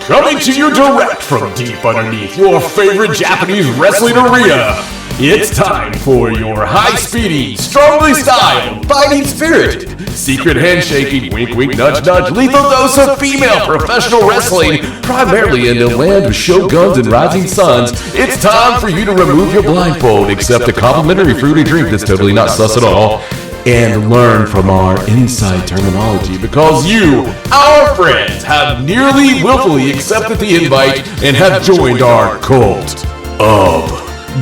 Coming to you direct from deep underneath your favorite Japanese wrestling arena, it's time for your high-speedy, strongly styled, fighting spirited, secret handshaking, wink wink nudge nudge, lethal dose of female professional wrestling, primarily in the land of shoguns and rising suns. It's time for you to remove your blindfold, accept a complimentary fruity drink that's totally not sus at all, and learn from our inside terminology, because you, our friends, have nearly willfully accepted the invite and have joined our Cult of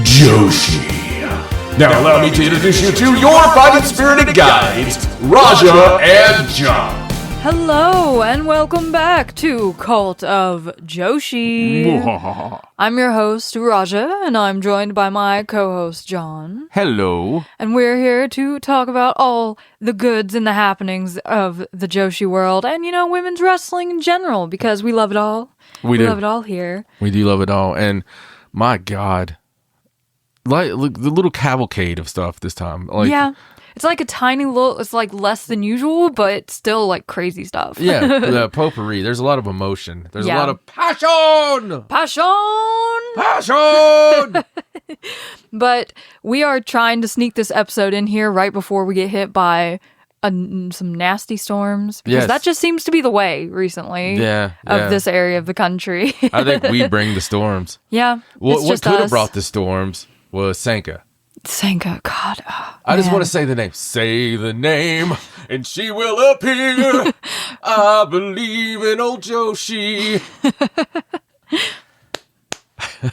Joshi. Now allow me to introduce you to your fighting spirited guides, Raja and John. Hello and welcome back to Cult of Joshi. I'm your host, Raja, and I'm joined by my co-host, John. Hello. And we're here to talk about all the goods and the happenings of the Joshi world and, women's wrestling in general, because we love it all. We love it all here. We do love it all. And my God, like the little cavalcade of stuff this time. Yeah. It's like a tiny little, it's like less than usual, but still like crazy stuff. Yeah, the potpourri. There's a lot of emotion. There's a lot of passion! But we are trying to sneak this episode in here right before we get hit by some nasty storms. Because that just seems to be the way recently of this area of the country. I think we bring the storms. Yeah. What could have brought the storms was Sanka. Sanka, God. Oh, I just want to say the name. Say the name, and she will appear. I believe in old Joshi.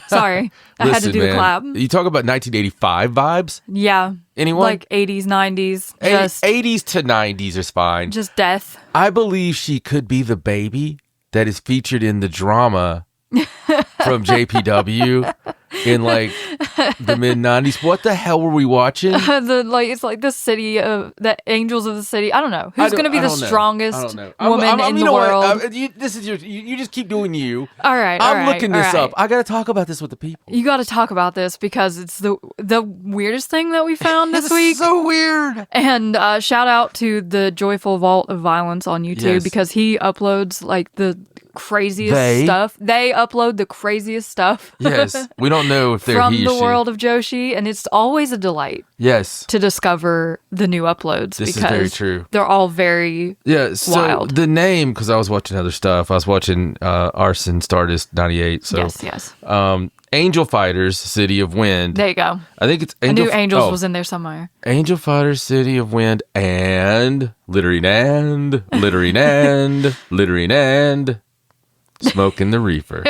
Sorry, I had to do the clap. You talk about 1985 vibes? Yeah. Anyone? Like 80s, 90s. 80s to 90s is fine. Just death. I believe she could be the baby that is featured in the drama from JPW in like the mid 90s. What the hell were we watching? It's like the city of the angels of the city. I don't know who's going to be the strongest woman in the world. You just keep doing you. All right, I'm looking this up. I got to talk about this with the people. You got to talk about this because it's the weirdest thing that we found this week. So weird. And shout out to the Joyful Vault of Violence on YouTube because he uploads like the craziest stuff. They upload the craziest stuff. Yes. We don't know if they're from he or the she. world of Joshi, and it's always a delight. Yes. To discover the new uploads. This is very true. They're all very wild. The name, because I was watching other stuff. I was watching Arson Stardust 98. So yes. Angel Fighters, City of Wind. There you go. I think it's I knew Angels was in there somewhere. Angel Fighters, City of Wind, and Littery Nand, Smoking the Reefer.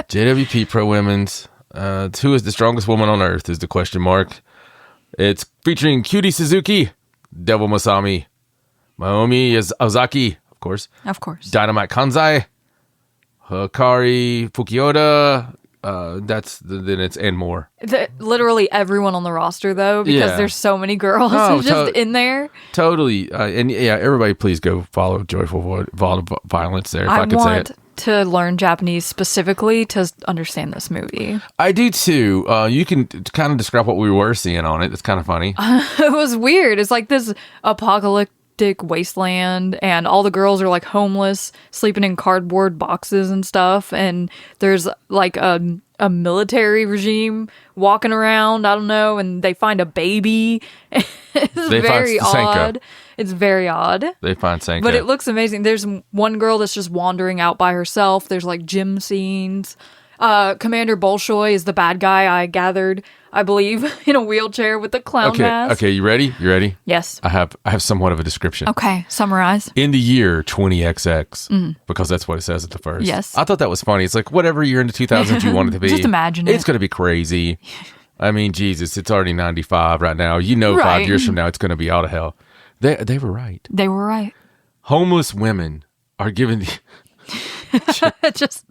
JWP Pro Women's. Who is the strongest woman on earth is the question mark. It's featuring Cutie Suzuki, Devil Masami, Maomi Ozaki, of course. Dynamite Kanzai, Hikari Fukioda. Then it's and more. Literally everyone on the roster, though, because there's so many girls in there. Totally. Everybody please go follow Joyful Violence there, if I can say it. To learn Japanese specifically to understand this movie. I do too. You can kind of describe what we were seeing on it. It's kind of funny. It was weird. It's like this apocalyptic wasteland, and all the girls are like homeless, sleeping in cardboard boxes and stuff, and there's like a military regime walking around, I don't know, and they find a baby. It's very odd. It's very odd. They find Sanka. But it looks amazing. There's one girl that's just wandering out by herself. There's like gym scenes. Commander Bolshoi is the bad guy, I gathered, I believe, in a wheelchair with a clown mask. Okay, you ready? Yes. I have somewhat of a description. Okay, summarize. In the year 20XX, because that's what it says at the first. Yes. I thought that was funny. It's like whatever year in the 2000s you want it to be. Just imagine it. It's going to be crazy. I mean, Jesus, it's already 95 right now. 5 years from now it's going to be out of hell. They were right. They were right. Homeless women are given just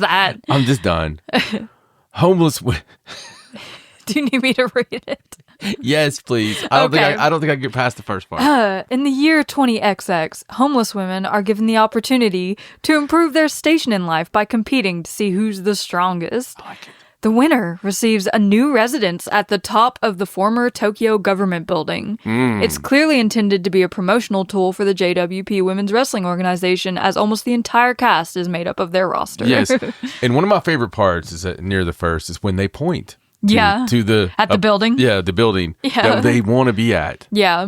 that. I'm just done. Homeless women. Do you need me to read it? Yes, please. I don't think I can get past the first part. In the year 20XX, homeless women are given the opportunity to improve their station in life by competing to see who's the strongest. The winner receives a new residence at the top of the former Tokyo government building. It's clearly intended to be a promotional tool for the JWP Women's Wrestling Organization, as almost the entire cast is made up of their roster. Yes. And one of my favorite parts is that near the first is when they point to the... At the building? Yeah, the building that they want to be at. Yeah.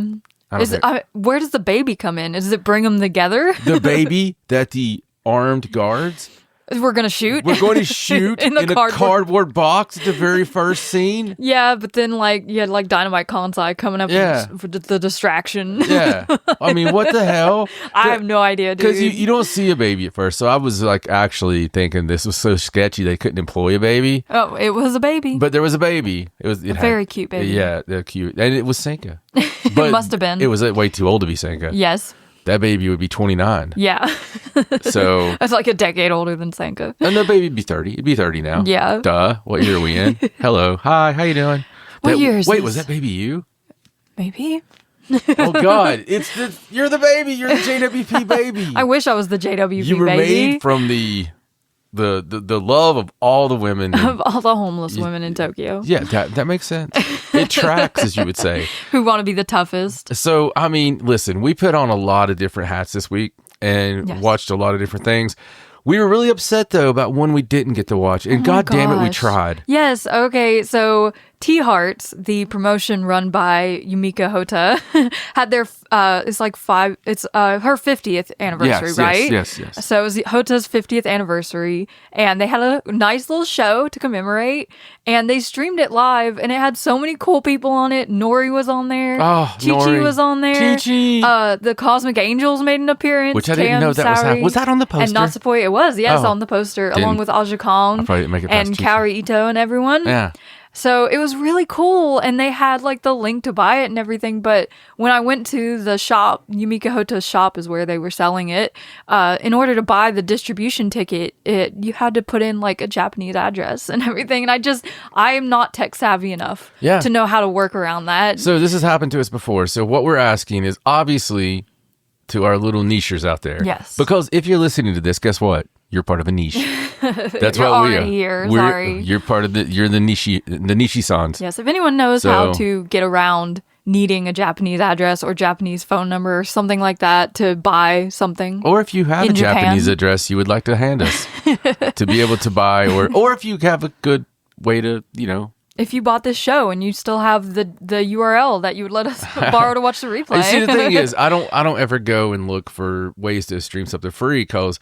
Where does the baby come in? Does it bring them together? The baby that the armed guards... We're going to shoot? We're going to shoot in a cardboard box at the very first scene. Yeah, but then you had Dynamite Kansai coming up for the distraction. Yeah. I mean, what the hell? I have no idea, dude. Because you don't see a baby at first. So I was actually thinking this was so sketchy they couldn't employ a baby. Oh, it was a baby. But there was a baby. It had very cute baby. Yeah, they're cute. And it was Senka. It must have been. It was way too old to be Senka. Yes. That baby would be 29. Yeah. So that's like a decade older than Senka. And the baby would be 30. It'd be 30 now. Yeah. Duh. What year are we in? Hello. Hi. How you doing? What year is Wait, this? was that baby you? Maybe. Oh God! You're the baby. You're the JWP baby. I wish I was the JWP baby. You were made from the love of all the women of all the homeless women in Tokyo. Yeah, that makes sense. It tracks, as you would say. Who want to be the toughest. So, I mean, listen, we put on a lot of different hats this week and watched a lot of different things. We were really upset, though, about one we didn't get to watch. And God damn it, we tried. Yes. Okay. So T-Hearts, the promotion run by Yumika Hota, had their, her 50th anniversary, right? Yes. So it was Hota's 50th anniversary, and they had a nice little show to commemorate, and they streamed it live, and it had so many cool people on it. Nori was on there. Oh, Chi-Chi was on there. Chi-Chi. The Cosmic Angels made an appearance. Which I didn't know that was happening. Was that on the poster? And Natsupoi, it was, yes, on the poster, along with Aja Kong and Kaori Ito and everyone. Yeah. So it was really cool, and they had the link to buy it and everything. But when I went to the shop, Yumika Hota's shop is where they were selling it. In order to buy the distribution ticket, you had to put in a Japanese address and everything. And I am not tech savvy enough to know how to work around that. So this has happened to us before. So what we're asking is obviously to our little nichers out there. Yes. Because if you're listening to this, guess what? You're part of a niche. That's you're what we are. Here. Sorry. You're part of you're the niche-sans. Yes. If anyone knows how to get around needing a Japanese address or Japanese phone number or something like that to buy something, or if you have a Japanese address you would like to hand us to be able to buy, or if you have a good way to, if you bought this show and you still have the URL that you would let us borrow to watch the replay. See, the thing is, I don't ever go and look for ways to stream something free because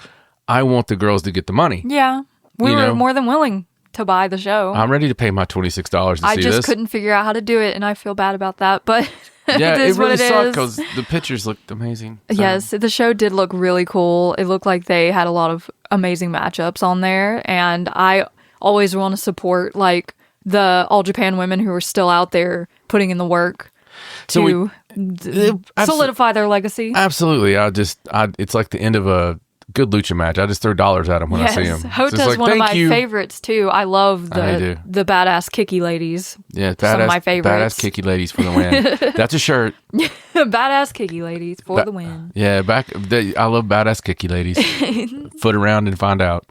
I want the girls to get the money. Yeah. We were more than willing to buy the show. I'm ready to pay my $26 to see this. I just couldn't figure out how to do it, and I feel bad about that, but yeah, it is really what it sucked is. Because the pictures looked amazing. So. Yes, the show did look really cool. It looked like they had a lot of amazing matchups on there, and I always want to support the All Japan women who are still out there putting in the work to solidify their legacy. Absolutely. It's like the end of a good lucha match. I just throw dollars at them when I see them. Hota's one of my favorites too. I love the badass kicky ladies. Yeah, some of my favorites. Badass kicky ladies for the win. That's a shirt. Badass kicky ladies for the win. Yeah, I love badass kicky ladies. Foot around and find out.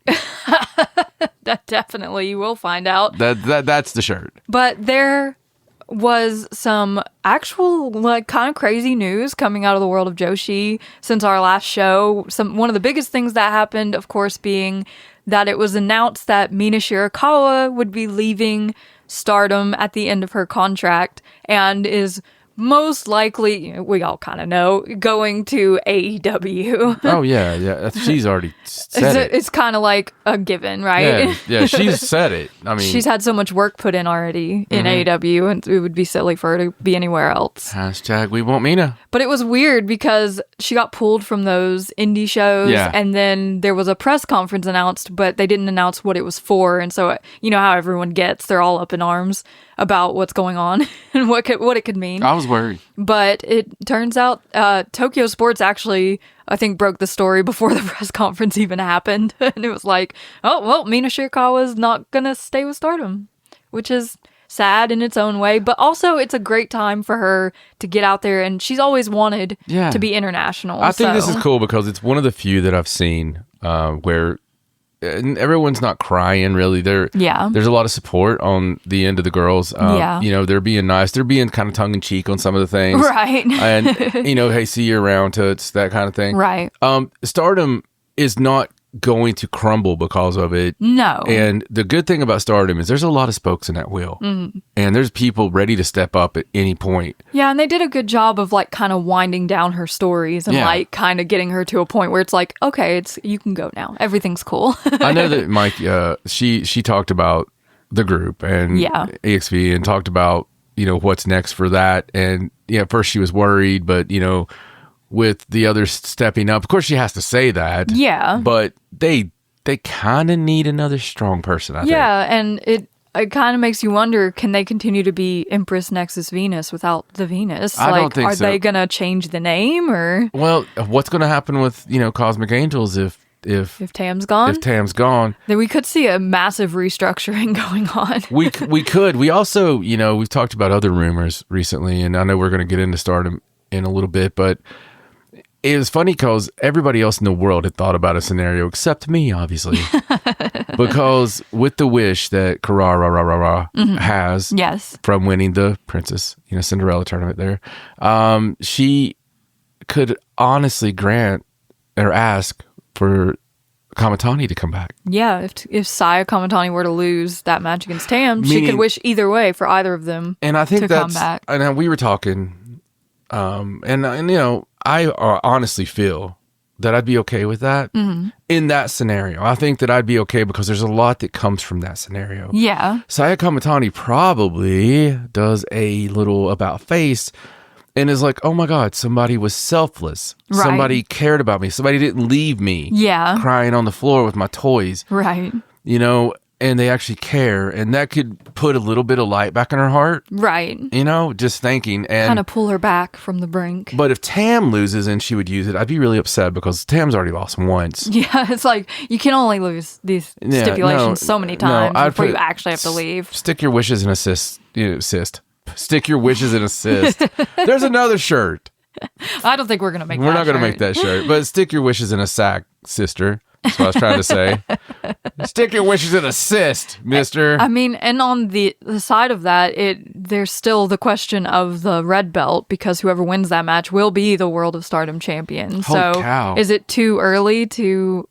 That definitely you will find out. That's the shirt. But there was some actual kind of crazy news coming out of the world of Joshi since our last show. One of the biggest things that happened, of course, being that it was announced that Mina Shirakawa would be leaving Stardom at the end of her contract and is most likely, we all kind of know, going to AEW. Oh, yeah. She's already said it. It's kind of like a given, right? Yeah, she's said it. I mean, she's had so much work put in already in AEW, and it would be silly for her to be anywhere else. # we want Mina. But it was weird because she got pulled from those indie shows, and then there was a press conference announced, but they didn't announce what it was for, and so you know how everyone gets, they're all up in arms about what's going on and what it could mean. I was worried. But it turns out Tokyo Sports actually, I think, broke the story before the press conference even happened. And it was like, oh, well, Mina Shirakawa's not going to stay with Stardom, which is sad in its own way. But also, it's a great time for her to get out there. And she's always wanted to be international. I think this is cool because it's one of the few that I've seen where and everyone's not crying really. There's a lot of support on the end of the girls. You know, they're being nice. They're being kind of tongue in cheek on some of the things. Right. And, you know, hey, see you around, toots, that kind of thing. Right. Stardom is not going to crumble because of it. No. And the good thing about Stardom is there's a lot of spokes in that wheel. Mm-hmm. And there's people ready to step up at any point. Yeah, and they did a good job of like kind of winding down her stories and like kind of getting her to a point where it's like, okay, you can go now. Everything's cool. I know that Mike, she talked about the group and EXP and talked about, you know, what's next for that. And at first she was worried, but you know, with the others stepping up, of course she has to say that. Yeah. But they kind of need another strong person, I think. Yeah, and it kind of makes you wonder, can they continue to be Empress Nexus Venus without the Venus? I don't think so. Are they going to change the name or? Well, what's going to happen with, you know, Cosmic Angels if Tam's gone? If Tam's gone. Then we could see a massive restructuring going on. we could. We also, you know, we've talked about other rumors recently, and I know we're going to get into Stardom in a little bit, but it was funny because everybody else in the world had thought about a scenario except me, obviously. Because with the wish that Korakuen has from winning the Princess, you know, Cinderella tournament there, she could honestly grant or ask for Kamitani to come back. Yeah, if Saya Kamitani were to lose that match against Tam, she could wish either way for either of them and I think to come back. And we were talking, and you know, I honestly feel that I'd be okay with that in that scenario. I think that I'd be okay because there's a lot that comes from that scenario. Yeah. Saya Kamitani probably does a little about face and is like, oh my God, somebody was selfless. Right. Somebody cared about me. Somebody didn't leave me crying on the floor with my toys. Right. You know, and they actually care. And that could put a little bit of light back in her heart. Right. You know, just thinking. And kind of pull her back from the brink. But if Tam loses and she would use it, I'd be really upset because Tam's already lost once. Yeah, it's like you can only lose these stipulations so many times before you actually have to leave. Stick your wishes in assist. Stick your wishes in assist. There's another shirt. I don't think we're going to make We're not going to make that shirt. But stick your wishes in a sack, sister. That's what I was trying to say. Stick your wishes in assist, mister. I mean, and on the side of that, there's still the question of the red belt because whoever wins that match will be the World of Stardom champion. Holy cow. Is it too early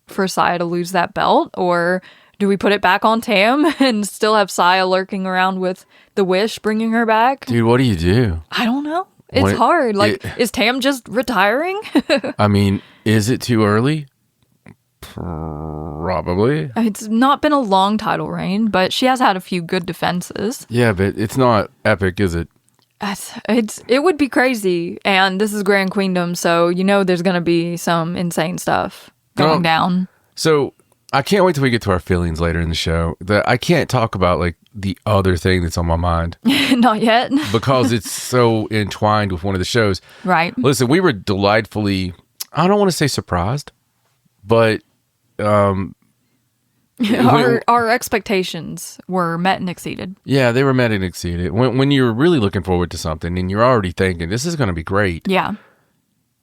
for Saya to lose that belt, or do we put it back on Tam and still have Saya lurking around with the wish bringing her back? Dude, what do you do? I don't know. It's hard. Is Tam just retiring? I mean, is it too early? Probably. It's not been a long title reign, but she has had a few good defenses. Yeah, but it's not epic, is it? It would be crazy, and this is Grand Queendom, so you know there's going to be some insane stuff going down. So I can't wait till we get to our feelings later in the show. I can't talk about like the other thing that's on my mind. Not yet. Because it's so entwined with one of the shows. Right. Listen, we were delightfully, I don't want to say surprised, but our expectations were met and exceeded. Yeah, they were met and exceeded. When you're really looking forward to something and you're already thinking, this is going to be great. Yeah.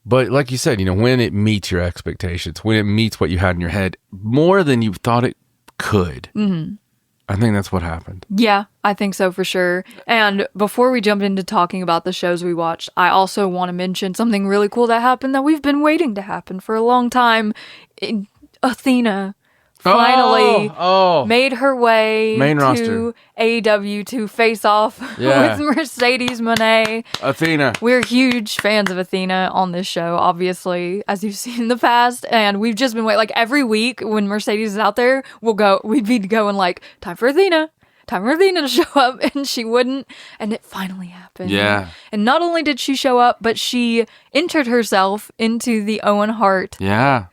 But like you said, you know, when it meets your expectations, when it meets what you had in your head, more than you thought it could. Mm-hmm. I think that's what happened. Yeah, I think so for sure. And before we jump into talking about the shows we watched, I also want to mention something really cool that happened that we've been waiting to happen for a long time. Athena finally made her way Main to roster. AEW to face off with Mercedes Moné. Athena. We're huge fans of Athena on this show, obviously, as you've seen in the past. And we've just been waiting. Like every week when Mercedes is out there, we'd be going like, time for Athena to show up, and she wouldn't, and it finally happened. Yeah. And not only did she show up, but she entered herself into the Owen Hart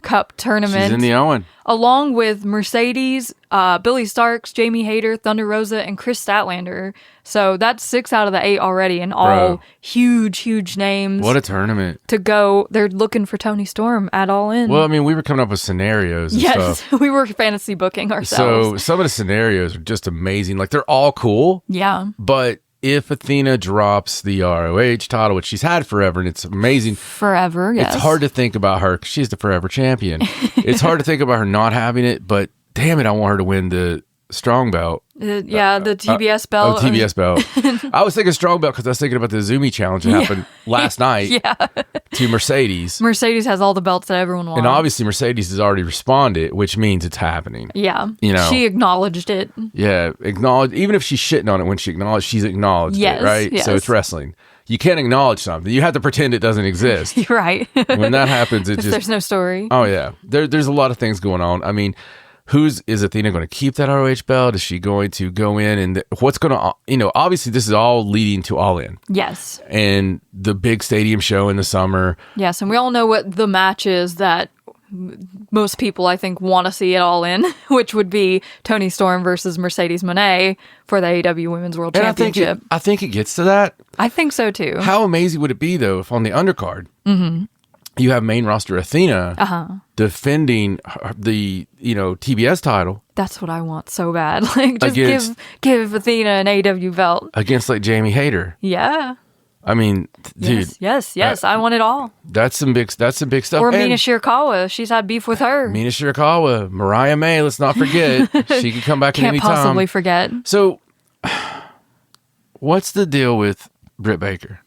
Cup tournament. She's in the Owen. Along with Mercedes, Billy Starks, Jamie Hayter, Thunder Rosa, and Chris Statlander. So that's 6 out of the 8 already, and all huge names. What a tournament. To go. They're looking for Toni Storm at All In. Well, I mean, we were coming up with scenarios and stuff. We were fantasy booking ourselves. So some of the scenarios are just amazing. Like, they're all cool. Yeah. But if Athena drops the ROH title, which she's had forever, and it's amazing. Forever, yes. It's hard to think about her because she's the forever champion. It's hard to think about her not having it, but damn it, I want her to win the strong belt. The TBS belt. Oh, TBS belt. I was thinking strong belt because I was thinking about the Zumi challenge that happened last night to Mercedes. Mercedes has all the belts that everyone wants. And obviously Mercedes has already responded, which means it's happening. Yeah. You know. She acknowledged it. Yeah. Acknowledge, even if she's shitting on it when she's acknowledged it, right? Yes. So it's wrestling. You can't acknowledge something. You have to pretend it doesn't exist. You're right. When that happens, if there's no story. Oh, yeah. There's a lot of things going on. I mean, is Athena going to keep that ROH belt? Is she going to go in and what's going to, obviously this is all leading to All In. Yes. And the big stadium show in the summer. Yes. And we all know what the match is that most people, I think, want to see it All In, which would be Toni Storm versus Mercedes Moné for the AEW Women's World Championship. I think it gets to that. I think so, too. How amazing would it be, though, if on the undercard, you have main roster Athena defending the TBS title. That's what I want so bad. Like, just give Athena an AEW belt. Against, like, Jamie Hayter. Yeah. I mean, dude. Yes. I want it all. That's some big stuff. Or Mina Shirakawa. She's had beef with her. Mina Shirakawa. Mariah May, let's not forget. She could come back at any time. Can't possibly forget. So, what's the deal with Britt Baker?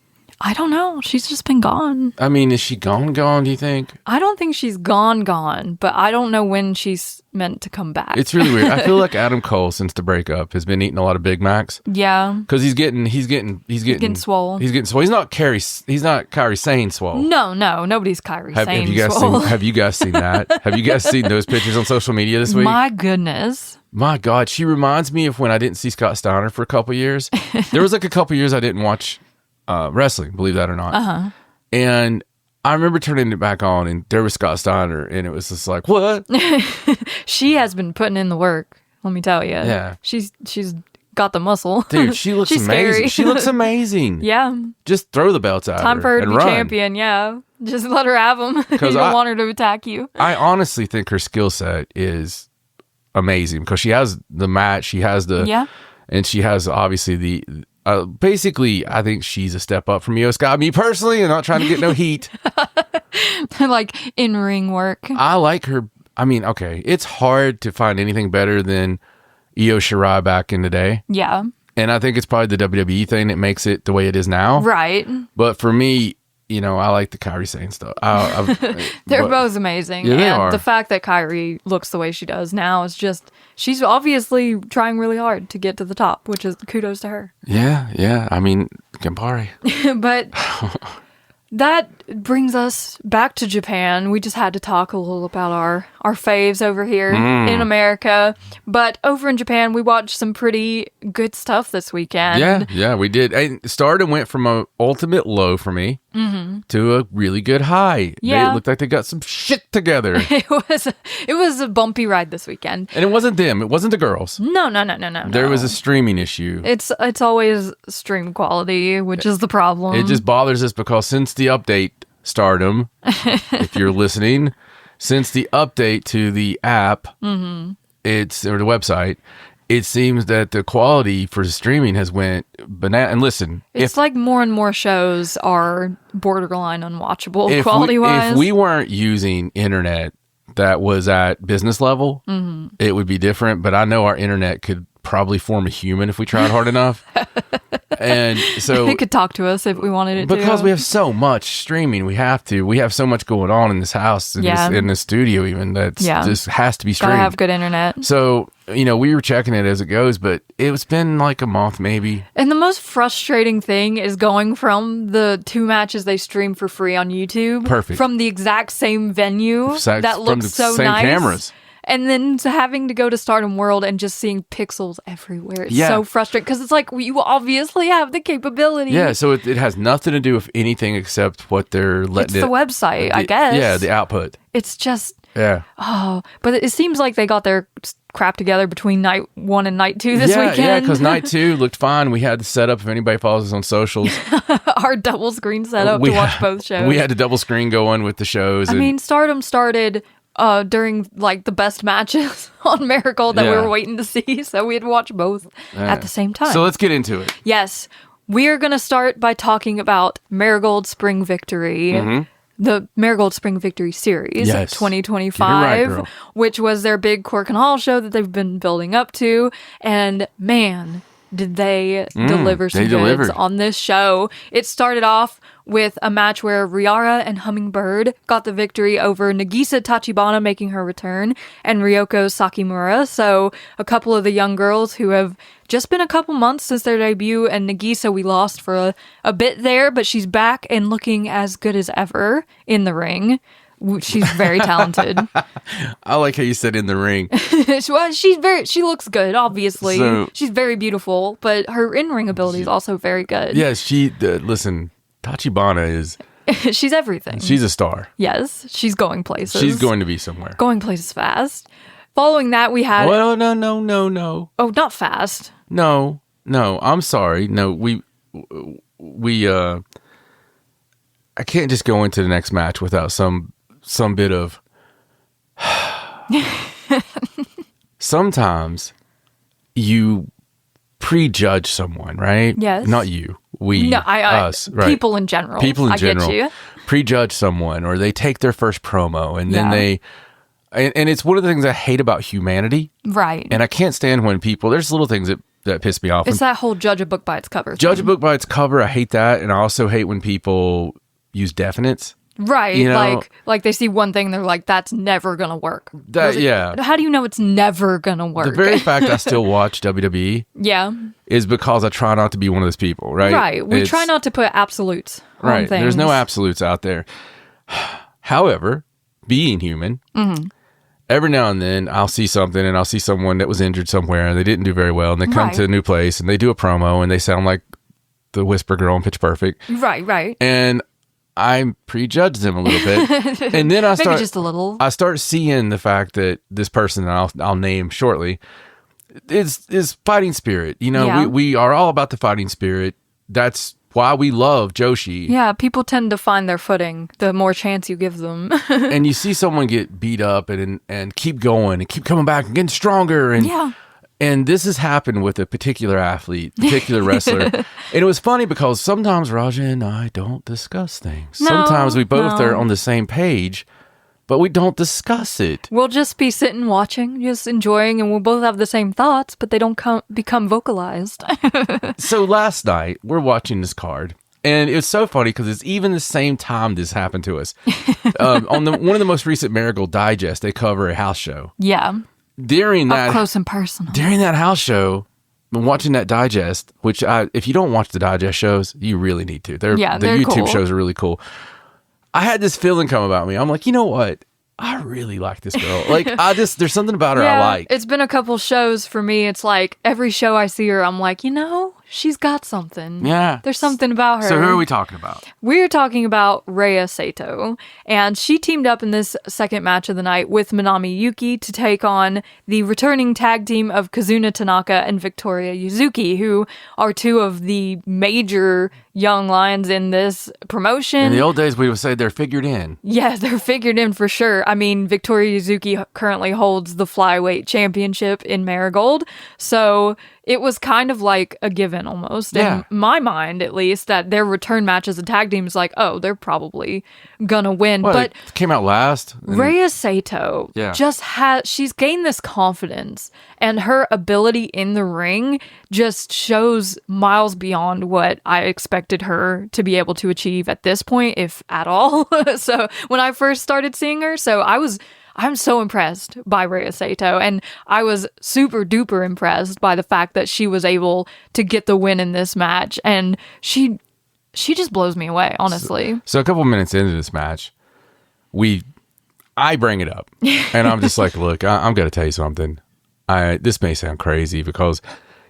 I don't know. She's just been gone. I mean, is she gone, do you think? I don't think she's gone, but I don't know when she's meant to come back. It's really weird. I feel like Adam Cole, since the breakup, has been eating a lot of Big Macs. Yeah. Because he's getting swole. He's getting swole. He's not Kairi Sane swole. No, nobody's Kairi Sane swole. Have you guys seen that? Have you guys seen those pictures on social media this week? My goodness. My God, she reminds me of when I didn't see Scott Steiner for a couple years. There was like a couple years I didn't watch wrestling, believe that or not. And I remember turning it back on and there was Scott Steiner and it was just like, what? She has been putting in the work, let me tell you. Yeah. She's got the muscle. Dude, she looks amazing. Scary. She looks amazing. Yeah. Just throw the belts out. Time for her to be champion, yeah. Just let her have them. You don't want her to attack you. I honestly think her skill set is amazing because she has the match, she has the and she has obviously the basically I think she's a step up from Io Sky. Me personally, I'm not trying to get no heat. Like in-ring work. I like her. I mean, okay, it's hard to find anything better than Io Shirai back in the day. Yeah. And I think it's probably the WWE thing that makes it the way it is now. Right. But for me, I like the Kairi Sane stuff. They're both amazing. Yeah, they and are. The fact that Kairi looks the way she does now is just, she's obviously trying really hard to get to the top, which is kudos to her. Yeah. I mean, Campari. But that brings us back to Japan. We just had to talk a little about our faves over here in America. But over in Japan, we watched some pretty good stuff this weekend. Yeah, we did. And Stardom went from an ultimate low for me to a really good high. Yeah. They looked like they got some shit together. It was a bumpy ride this weekend. And it wasn't them. It wasn't the girls. No. There was a streaming issue. It's always stream quality, which is the problem. It just bothers us because since the update, Stardom, if you're listening, since the update to the app, it's or the website, it seems that the quality for streaming has went banana. And listen, it's like more and more shows are borderline unwatchable quality-wise. If we weren't using internet that was at business level, it would be different. But I know our internet could probably form a human if we tried hard enough. And so it could talk to us if we wanted it because to. we have so much streaming, we have so much going on in this house, in this studio even, that just has to be streamed. Gotta have good internet. So, we were checking it as it goes, but it's been like a month maybe. And the most frustrating thing is going from the 2 matches they stream for free on YouTube. Perfect. From the exact same venue that looks so same nice. Cameras. And then having to go to Stardom World and just seeing pixels everywhere. It's so frustrating because it's like, you obviously have the capability. Yeah, so it has nothing to do with anything except what they're letting It's the website, I guess. Yeah, the output. It's just... Yeah. Oh, but it seems like they got their crap together between night 1 and night 2 this weekend. Yeah, because night 2 looked fine. We had the setup, if anybody follows us on socials. Our double screen setup to watch both shows. We had the double screen going with the shows. I mean, Stardom started... during like the best matches on Marigold that we were waiting to see, so we had to watch both at the same time. So let's get into it. Yes, we are going to start by talking about Marigold Spring Victory. the Marigold Spring Victory Series Yes. 2025, Get it right, girl. which was their big Korakuen Hall show that they've been building up to. And man, did they deliver some they goods delivered. on this show. It started off with a match where Riara and Hummingbird got the victory over Nagisa Tachibana, making her return, and Ryoko Sakimura. So a couple of the young girls who have just been a couple months since their debut, and Nagisa we lost for a bit there, but she's back and looking as good as ever in the ring. She's very talented. I like how you said in the ring. Well, she looks good, obviously. So- she's very beautiful, but her in-ring ability is also very good. Yes, listen, Tachibana is, She's everything. she's a star. Yes, she's going places. She's going to be somewhere. Going places fast. Following that, we had... Well, no. Oh, not fast. No, I'm sorry. No, I can't just go into the next match without some bit of... Sometimes you prejudge someone, right? Yes. Not you. We, No, us, right? People in general. People in general I get you. prejudge someone, or they take their first promo, and then Yeah. and it's one of the things I hate about humanity, Right. and I can't stand when people, there's little things that piss me off. It's that whole judge a book by its cover. Judge a thing. book by its cover, I hate that, and I also hate when people use definites. Right. you know- like they see one thing, they're like, that's never going to work. Yeah. How do you know it's never going to work? The very fact I still watch WWE yeah. is because I try not to be one of those people, right? Right. We try not to put absolutes on Right. things. There's no absolutes out there. However, being human, Mm-hmm. every now and then I'll see something, and I'll see someone that was injured somewhere and they didn't do very well, and they come Right. to a new place and they do a promo and they sound like the Whisper Girl in Pitch Perfect, Right. and I prejudge them a little bit, and then I Maybe start just a little. I start seeing the fact that this person that I'll name shortly is fighting spirit. You know, Yeah. we are all about the fighting spirit. That's why we love Joshi. Yeah, people tend to find their footing the more chance you give them. And you see someone get beat up and keep going and keep coming back and getting stronger. And Yeah. And this has happened with a particular athlete, particular wrestler. And it was funny because sometimes Raja and I don't discuss things. No, Sometimes we both no. are on the same page, but we don't discuss it. We'll just be sitting watching, just enjoying, and we'll both have the same thoughts, but they don't become vocalized. So last night, we're watching this card. And it's so funny because it's even the same time this happened to us. On one of the most recent Marigold Digest, they cover a house show. Yeah. During Up that close and personal. during that house show, I'm watching that digest, which if you don't watch the digest shows, you really need to. The they're YouTube cool. shows are really cool. I had this feeling come about me. I'm like, you know what? I really like this girl. Like, there's something about her I like. It's been a couple shows for me. It's like every show I see her, I'm like, she's got something. Yeah. There's something about her. So who are we talking about? We're talking about Rhea Sato, and she teamed up in this second match of the night with Minami Yuki to take on the returning tag team of Kazuna Tanaka and Victoria Yuzuki, who are two of the major young lions in this promotion. In the old days, we would say they're figured in. Yeah, they're figured in for sure. I mean, Victoria Yuzuki currently holds the flyweight championship in Marigold, so it was kind of like a given almost, Yeah. in my mind at least, that their return match as a tag team is like, oh, they're probably gonna win. Well, But it came out last. and- Rhea Sato Yeah. she's gained this confidence, and her ability in the ring just shows miles beyond what I expected her to be able to achieve at this point, if at all. So when I first started seeing her, I'm so impressed by Rhea Sato, and I was super duper impressed by the fact that she was able to get the win in this match, and she just blows me away, honestly. So a couple minutes into this match, I bring it up, and I'm just like, look, I'm going to tell you something. This may sound crazy because,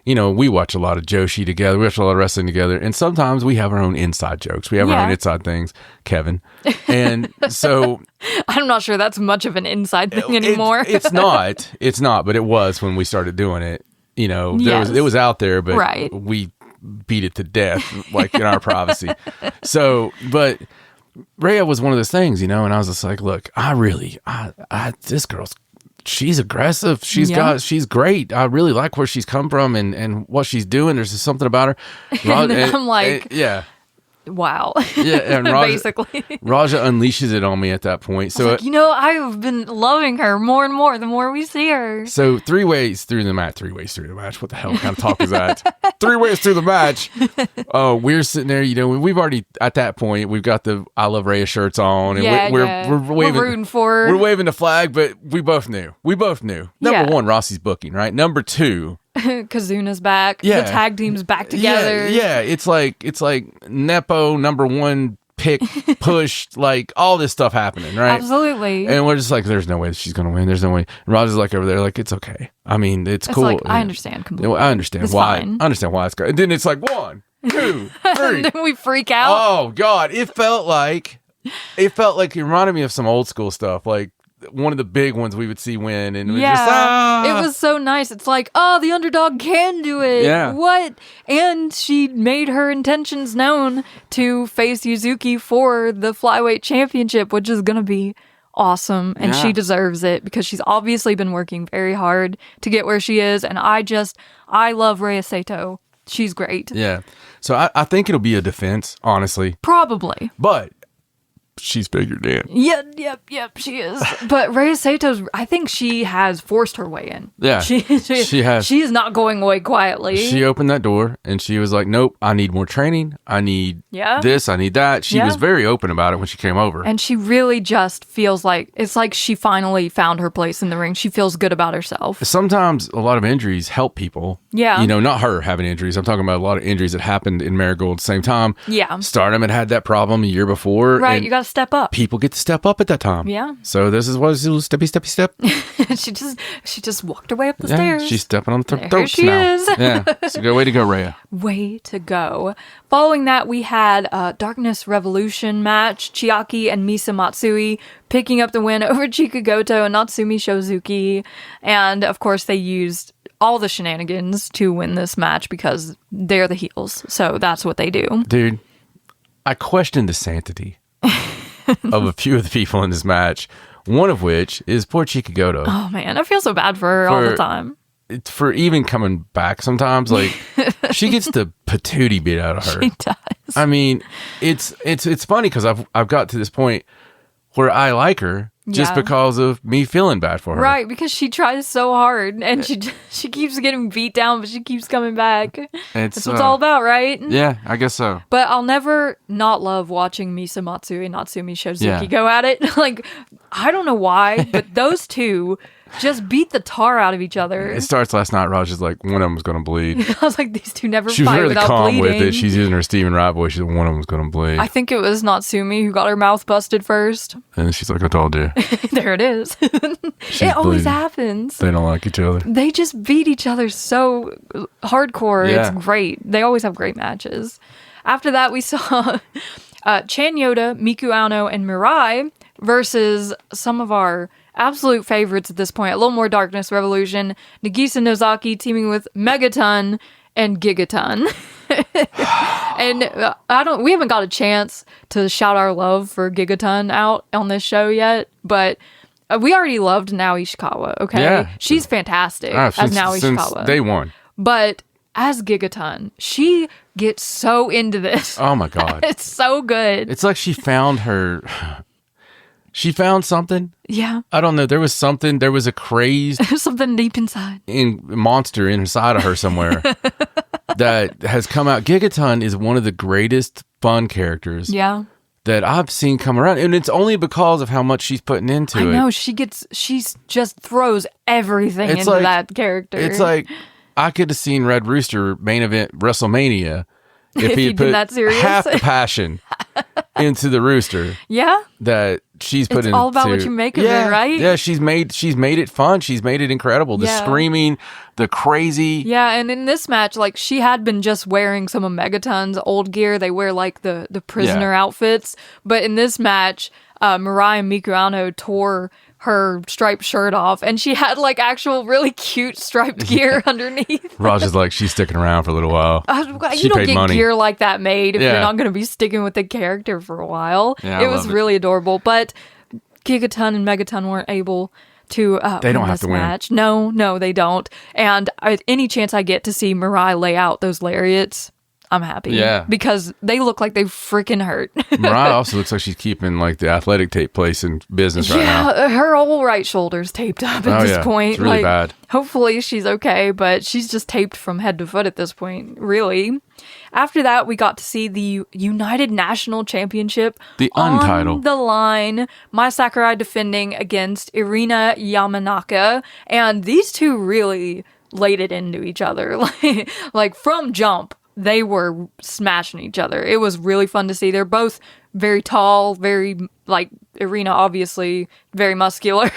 we watch a lot of Joshi together. We watch a lot of wrestling together, and sometimes we have our own inside jokes. We have our Yeah. own inside things, Kevin. And so I'm not sure that's much of an inside thing anymore. It's not, but it was when we started doing it. Yes. It was out there, but Right. we beat it to death, like in our privacy. So, but Rhea was one of those things, and I was just like, look, this girl's, she's aggressive. She's great. I really like where she's come from and what she's doing. There's just something about her. And then I'm like, yeah. wow. Yeah, and Raja, basically. Raja unleashes it on me at that point. So I have been loving her more and more the more we see her. So 3 ways through the match. 3 ways through the match. What the hell kind of talk is that? 3 ways through the match. Oh, we're sitting there. We've already at that point. We've got the I Love Rhea shirts on, and we're waving. We're rooting for her. We're waving the flag, but we both knew. Number 1, Rossi's booking, right? Number 2. Kazuna's back. Yeah. The tag team's back together. Yeah. It's like Nepo number 1 pick, push, like all this stuff happening, right? Absolutely. And we're just like, there's no way she's gonna win. There's no way. And Roger's like over there, like, it's okay. I mean, it's cool. Like, I understand completely. I understand it's why. Fine. I understand why it's good. And then it's like 1, 2, 3. And then we freak out. Oh God! It felt like it reminded me of some old school stuff, like one of the big ones we would see win, and it was so nice. It's like, oh, the underdog can do it. Yeah. What? And she made her intentions known to face Yuzuki for the flyweight championship, which is gonna be awesome, and she deserves it because she's obviously been working very hard to get where she is. And I love Rhea Sato. She's great. Yeah. So I think it'll be a defense, honestly. Probably. But she's figured in. Yep, she is. But Rhea Sato's, I think she has forced her way in. Yeah, she has. She is not going away quietly. She opened that door and she was like, nope, I need more training. I need this, I need that. She was very open about it when she came over. And she really just feels like, it's like she finally found her place in the ring. She feels good about herself. Sometimes a lot of injuries help people. Yeah. Not her having injuries. I'm talking about a lot of injuries that happened in Marigold at the same time. Yeah. Stardom had that problem a year before. Right, you got to step up. People get to step up at that time. Yeah. So this is what steppy step. she just walked away up the stairs. She's stepping on the throats There she now. is. Yeah. So way to go, Rhea. Way to go. Following that, we had a Darkness Revolution match. Chiaki and Misa Matsui picking up the win over Chikagoto and Natsumi Shozuki. And of course, they used all the shenanigans to win this match because they're the heels. So that's what they do. Dude, I question the sanctity of a few of the people in this match. One of which is poor Chikagoto. Oh man, I feel so bad for her all the time. For even coming back sometimes, like she gets the patootie beat out of her. She does. I mean, it's funny because I've got to this point where I like her just because of me feeling bad for her. Right, because she tries so hard and she keeps getting beat down, but she keeps coming back. That's what it's all about, right? Yeah, I guess so. But I'll never not love watching Misa Matsui and Natsumi Shozuki go at it. Like, I don't know why, but those two just beat the tar out of each other. It starts last night. Raj is like, one of them's going to bleed. I was like, these two never she was fight really without calm bleeding. with it. She's using her Stephen Wright voice. She's like, one of them's going to bleed. I think it was Natsumi who got her mouth busted first. And she's like, I told you. There it is. It always happens. They don't like each other. They just beat each other so hardcore. Yeah. It's great. They always have great matches. After that, we saw Chan Yoda, Miku Ano, and Mirai versus some of our absolute favorites at this point. A little more Darkness Revolution. Nagisa Nozaki teaming with Megaton and Gigaton. And we haven't got a chance to shout our love for Gigaton out on this show yet, but we already loved Nao Ishikawa, okay? Yeah. She's fantastic as Nao Ishikawa. Since day one. But as Gigaton, she gets so into this. Oh my God. It's so good. It's like she found something. Yeah. I don't know. There was a crazed There's something deep inside. monster inside of her somewhere that has come out. Gigaton is one of the greatest fun characters that I've seen come around. And it's only because of how much she's putting into it. I know. She just throws everything into that character. It's like, I could have seen Red Rooster main event WrestleMania if he had put half the passion into the Rooster. Yeah. That she's put into. It's all about what you make of it, right? Yeah, she's made it fun. She's made it incredible. The screaming, the crazy. Yeah, and in this match, like, she had been just wearing some of Megaton's old gear. They wear like the prisoner outfits. But in this match, Mirai and Miku Ano tore her striped shirt off, and she had like actual really cute striped gear underneath. Raj is like, she's sticking around for a little while. You don't get gear like that made if you're not going to be sticking with the character for a while. Yeah, it was really adorable, but Gigaton and Megaton weren't able to they don't have to match. No, they don't. And any chance I get to see Mirai lay out those lariats, I'm happy. Yeah. Because they look like they freaking hurt. Mariah also looks like she's keeping like the athletic tape place in business right now. Yeah, her whole right shoulder's taped up at this point. It's really bad. Hopefully she's okay, but she's just taped from head to foot at this point, really. After that, we got to see the United National Championship. The untitled. On the line. Mai Sakurai defending against Irina Yamanaka. And these two really laid it into each other. Like from jump, they were smashing each other. It was really fun to see. They're both very tall, very, like, Irina obviously very muscular.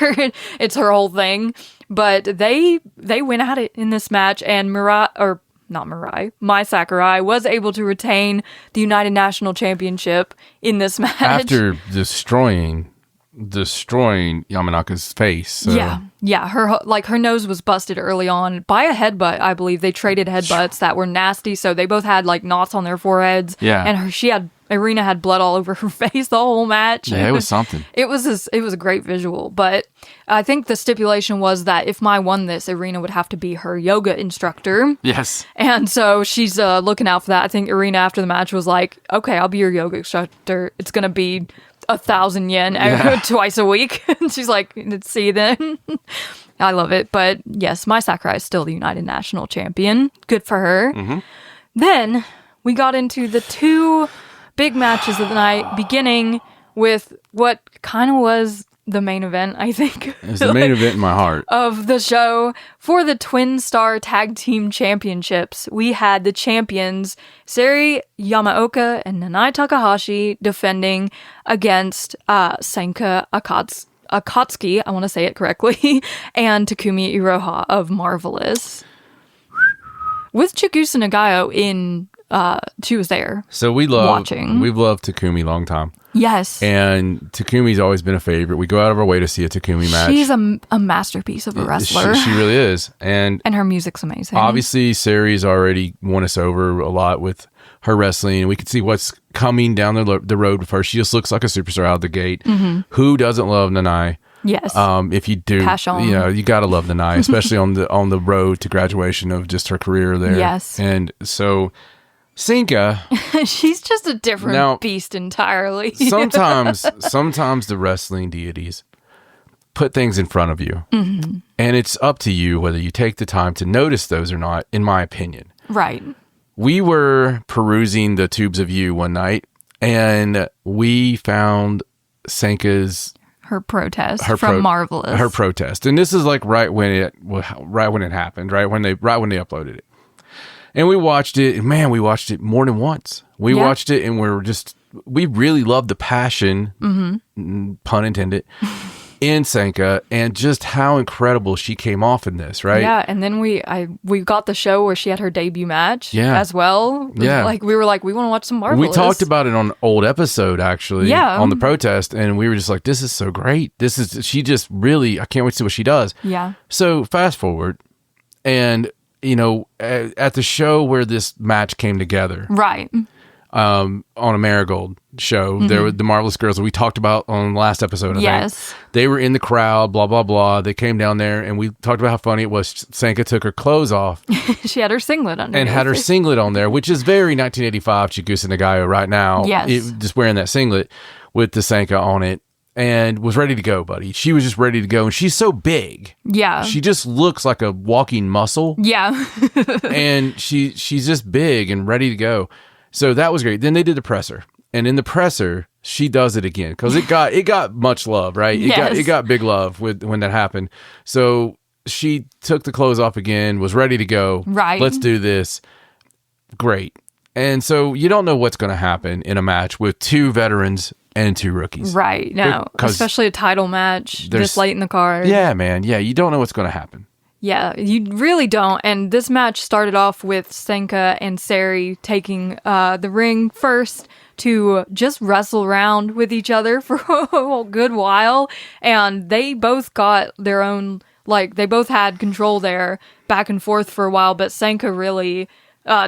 It's her whole thing. But they went at it in this match, and Mai Sakurai was able to retain the United National Championship in this match. After destroying Yamanaka's face. So. Yeah. Her nose was busted early on by a headbutt. I believe they traded headbutts that were nasty. So they both had like knots on their foreheads. Yeah, and Irina had blood all over her face the whole match. Yeah, it was something. It was a great visual. But I think the stipulation was that if Mai won this, Irina would have to be her yoga instructor. Yes. And so she's looking out for that. I think Irina after the match was like, "Okay, I'll be your yoga instructor. It's gonna be 1,000 yen twice a week." And she's like, "Let's see then." I love it. But yes, Mai Sakurai is still the United National Champion. Good for her. Mm-hmm. Then we got into the two big matches of the night, beginning with what kind of was the main event, I think. It was the main event in my heart. Of the show. For the Twin Star Tag Team Championships, we had the champions, Sari Yamaoka and Nanai Takahashi, defending against Senka Akatsuki, I want to say it correctly, and Takumi Iroha of Marvelous. With Chigusa Nagayo she was there. So we've loved Takumi long time. Yes. And Takumi's always been a favorite. We go out of our way to see a Takumi match. She's a masterpiece of a wrestler. She really is. And her music's amazing. Obviously, Sari's already won us over a lot with her wrestling. And we can see what's coming down the road with her. She just looks like a superstar out the gate. Mm-hmm. Who doesn't love Nanai? Yes. If you do, Passion. you gotta love Nanai, especially on the road to graduation of just her career there. Yes. And so Senka, she's just a different beast entirely. sometimes the wrestling deities put things in front of you, mm-hmm. and it's up to you whether you take the time to notice those or not, in my opinion. Right. We were perusing the Tubes of You one night, and we found Senka's her protest from Marvelous. Her protest, and this is like right when it happened, right when they uploaded it. And we watched it, and man, we watched it more than once. We watched it, and we really loved the passion, mm-hmm. pun intended, in Senka, and just how incredible she came off in this, right? Yeah, and then we got the show where she had her debut match as well. Yeah. We were like, we want to watch some Marvelous. We talked about it on an old episode, actually, on the protest, and we were just like, this is so great. She just really, I can't wait to see what she does. Yeah. So fast forward, and at the show where this match came together, right, on a Marigold show, mm-hmm. there were the Marvelous girls that we talked about on the last episode. I think. They were in the crowd, blah blah blah. They came down there, and we talked about how funny it was. Senka took her clothes off. She had her singlet on, and had her singlet on there, which is very 1985 Chigusa Nagayo right now. Yes, just wearing that singlet with the Senka on it. And was ready to go, buddy. She was just ready to go. And she's so big. Yeah. She just looks like a walking muscle. Yeah. And she's just big and ready to go. So that was great. Then they did the presser. And in the presser, she does it again. Because it got much love, right? It got big love when that happened. So she took the clothes off again, was ready to go. Right. Let's do this. Great. And so you don't know what's going to happen in a match with two veterans and two rookies. Right. No, especially a title match this late in the card. Yeah, man. Yeah, you don't know what's going to happen. Yeah, you really don't. And this match started off with Senka and Sari taking the ring first to just wrestle around with each other for a good while. And they both got their own, they both had control there back and forth for a while. But Senka really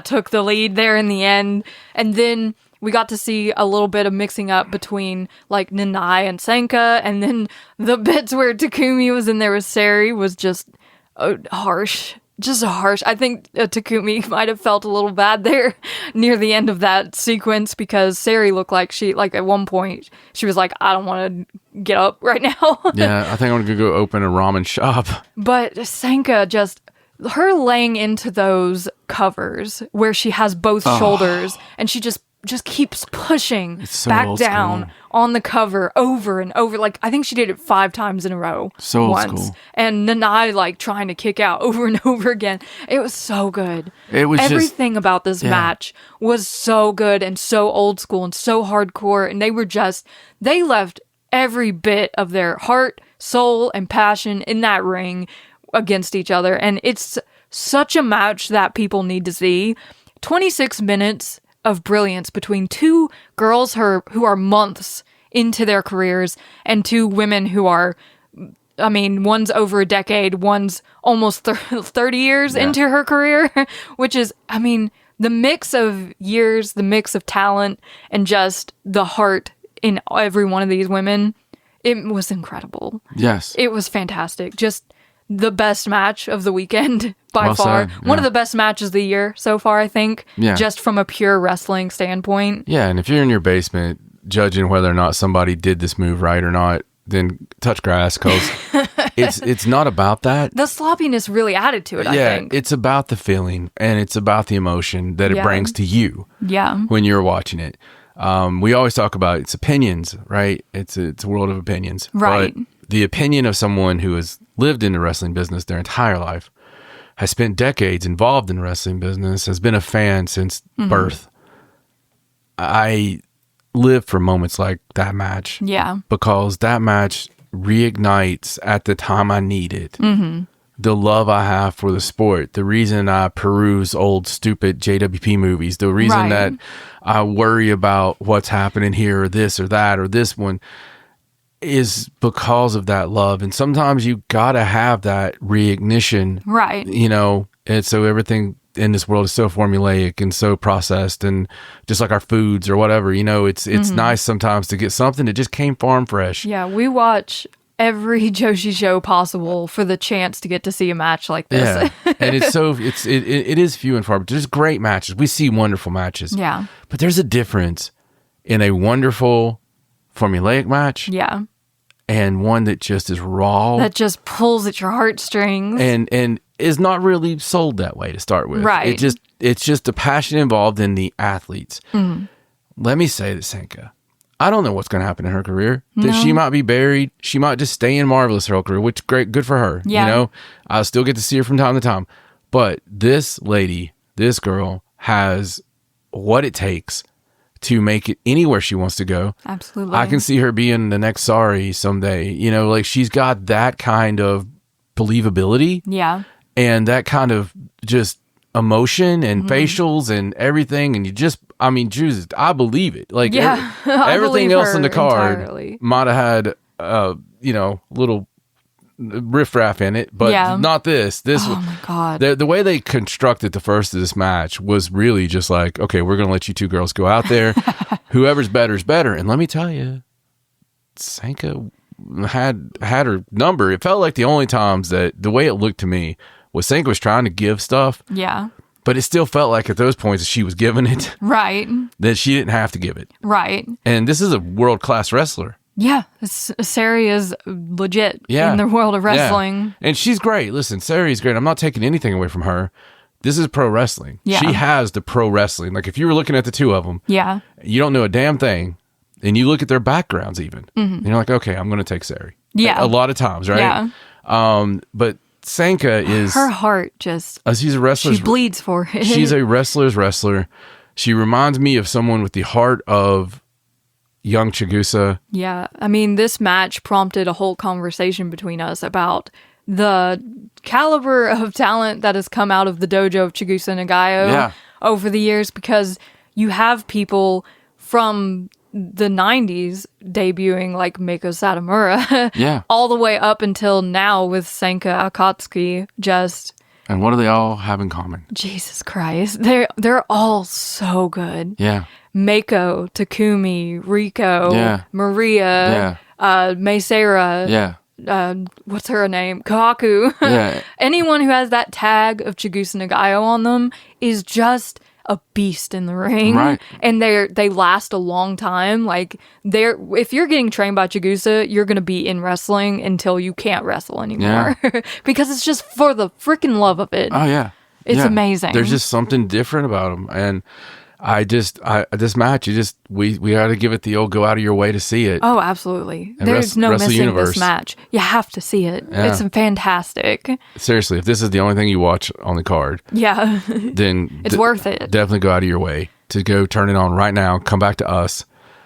took the lead there in the end. And then we got to see a little bit of mixing up between Nanai and Senka, and then the bits where Takumi was in there with Sari was just harsh. just harsh. I think Takumi might have felt a little bad there near the end of that sequence because Sari looked like at one point, she was like, I don't want to get up right now. Yeah, I think I'm going to go open a ramen shop. But Senka her laying into those covers where she has both shoulders and she just keeps pushing so back down school. on the cover over and over. Like, I think she did it 5 times in a row. So old once. school. And Nanai, like, trying to kick out over and over again. It was so good. It was Everything about this match was so good and so old school and so hardcore. And they left every bit of their heart, soul, and passion in that ring against each other. And it's such a match that people need to see. 26 minutes of brilliance between 2 girls who are months into their careers and 2 women who are, I mean, one's over a decade, one's almost 30 years into her career, which is, I mean, the mix of years, the mix of talent, and just the heart in every one of these women, it was incredible. Yes. It was fantastic. Just the best match of the weekend by Well far. said, One of yeah. the best matches of the year so far, I think. Yeah. Just from a pure wrestling standpoint. Yeah, and if you're in your basement judging whether or not somebody did this move right or not, then touch grass because it's not about that. The sloppiness really added to it, I think. It's about the feeling and it's about the emotion that it Yeah. brings to you Yeah. when you're watching it. We always talk about it's opinions, right? It's a world of opinions. Right. But the opinion of someone who has lived in the wrestling business their entire life, has spent decades involved in the wrestling business, has been a fan since birth. I live for moments like that match. Yeah. Because that match reignites at the time I need it. The love I have for the sport, the reason I peruse old stupid JWP movies, the reason Right. that I worry about what's happening here or this or that or this one is because of that love. And sometimes you gotta have that reignition, Right. you know, and so everything in this world is so formulaic and so processed, and just like our foods or whatever, you know, it's nice sometimes to get something that just came farm fresh. Yeah, we watch every Joshi show possible for the chance to get to see a match like this. Yeah, and it is few and far, but there's great matches. We see wonderful matches. Yeah. But there's a difference in a wonderful formulaic match Yeah. and one that just is raw That just pulls at your heartstrings. and is not really sold that way to start with. Right. It's just the passion involved in the athletes. Let me say this, Senka. I don't know what's going to happen in her career. That she might be buried. She might just stay in Marvelous her whole career, which great, good for her. Yeah. You know, I'll still get to see her from time to time. But this lady, this girl, has what it takes to make it anywhere she wants to go. Absolutely. I can see her being the next Sari someday. You know, like she's got that kind of believability Yeah. and that kind of just emotion and facials and everything. And you just, I mean, Jesus, I believe it. Like Yeah, I everything believe else her in the card entirely. might have had, you know, little riffraff in it, but Yeah. not this. This, Oh my God. the way they constructed the first of this match was really just like, okay, we're going to let you 2 girls go out there. Whoever's better is better. And let me tell you, Senka had her number. It felt like the only times that the way it looked to me was Senka was trying to give stuff, Yeah. but it still felt like at those points that she was giving it, Right. that she didn't have to give it. Right. And this is a world-class wrestler. Yeah. Sari is legit Yeah. in the world of Yeah. wrestling. And she's great. Listen, Sari's great. I'm not taking anything away from her. This is pro wrestling. Yeah. She has the pro wrestling. Like if you were looking at the 2 of them, Yeah. you don't know a damn thing, and you look at their backgrounds even, and you're like, okay, I'm going to take Sari. Yeah. A lot of times, right? Yeah. But Senka is, Her heart just, she's a wrestler's, she bleeds for it. she's a wrestler's wrestler. She reminds me of someone with the heart of young Chigusa. Yeah. I mean, this match prompted a whole conversation between us about the caliber of talent that has come out of the dojo of Chigusa Nagayo Yeah. over the years, because you have people from the 90s debuting like Meiko Satomura Yeah. all the way up until now with Senka Akatsuki. Just And what do they all have in common? Jesus Christ. They're all so good. Yeah. Meiko, Takumi, Riko, Yeah. Maria, Meisera. Yeah. what's her name? Kaku. Yeah. Anyone who has that tag of Chigusa Nagayo on them is just a beast in the ring. Right. And they last a long time. Like, if you're getting trained by Chigusa, you're going to be in wrestling until you can't wrestle anymore. Because it's just for the freaking love of it. Oh, yeah. It's amazing. There's just something different about them. And this match, we got to give it the old go out of your way to see it. Oh, absolutely. And There's no Wrestle missing Universe. this match. You have to see it. Yeah. It's fantastic. Seriously, if this is the only thing you watch on the card, Yeah. then It's worth it. Definitely go out of your way to go turn it on right now. Come back to us.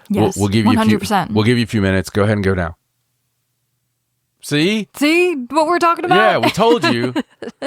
Yes, We'll give you 100%. We'll give you a few minutes. Go ahead and go now. See what we're talking about? Yeah, we told you.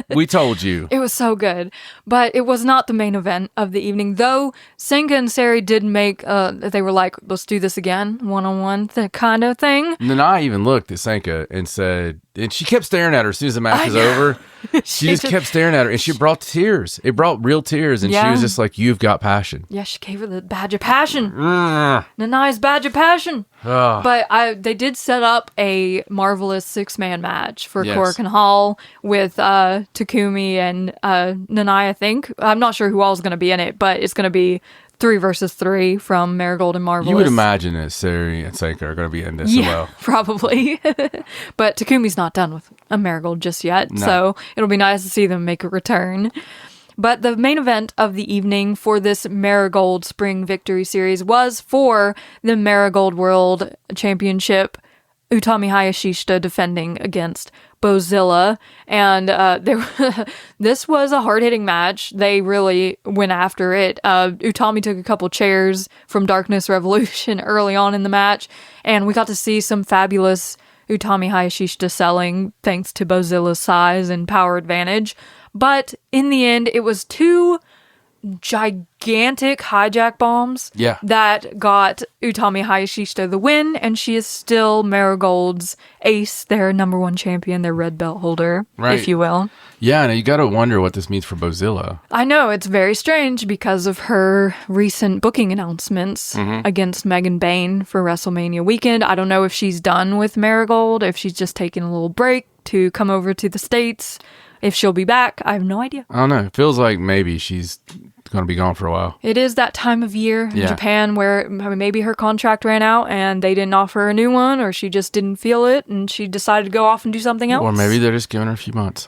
We told you. It was so good, but it was not the main event of the evening. Though Senka and Sari did make, they were like, let's do this again, one-on-one kind of thing. And then I even looked at Senka and said, and she kept staring at her as soon as the match was over. She just kept staring at her, and she brought tears. It brought real tears, and she was just like, you've got passion. Yeah, she gave her the badge of passion. Nanai's badge of passion. But they did set up a marvelous 6-man match for Korakuen Hall with Takumi and Nanai, I think. I'm not sure who all is going to be in it, but it's going to be 3 versus 3 from Marigold and Marvelous. You would imagine that Sari and Senka are going to be in this as well. Probably. But Takumi's not done with a Marigold just yet, so it'll be nice to see them make a return. But the main event of the evening for this Marigold Spring Victory Series was for the Marigold World Championship. Utami Hayashishita defending against Bozilla, and this was a hard-hitting match. They really went after it. Utami took a couple chairs from Darkness Revolution early on in the match, and we got to see some fabulous Utami Hayashishita selling thanks to Bozilla's size and power advantage. But in the end, it was 2 gigantic hijack bombs that got Utami Hayashishita the win, and she is still Marigold's ace, their #1 champion, their red belt holder, if you will. Yeah, and you got to wonder what this means for Bozilla. I know, it's very strange because of her recent booking announcements against Megan Bain for WrestleMania weekend. I don't know if she's done with Marigold, if she's just taking a little break to come over to the States. If she'll be back, I have no idea. I don't know. It feels like maybe she's going to be gone for a while. It is that time of year in Japan where maybe her contract ran out and they didn't offer her a new one, or she just didn't feel it and she decided to go off and do something else. Or maybe they're just giving her a few months.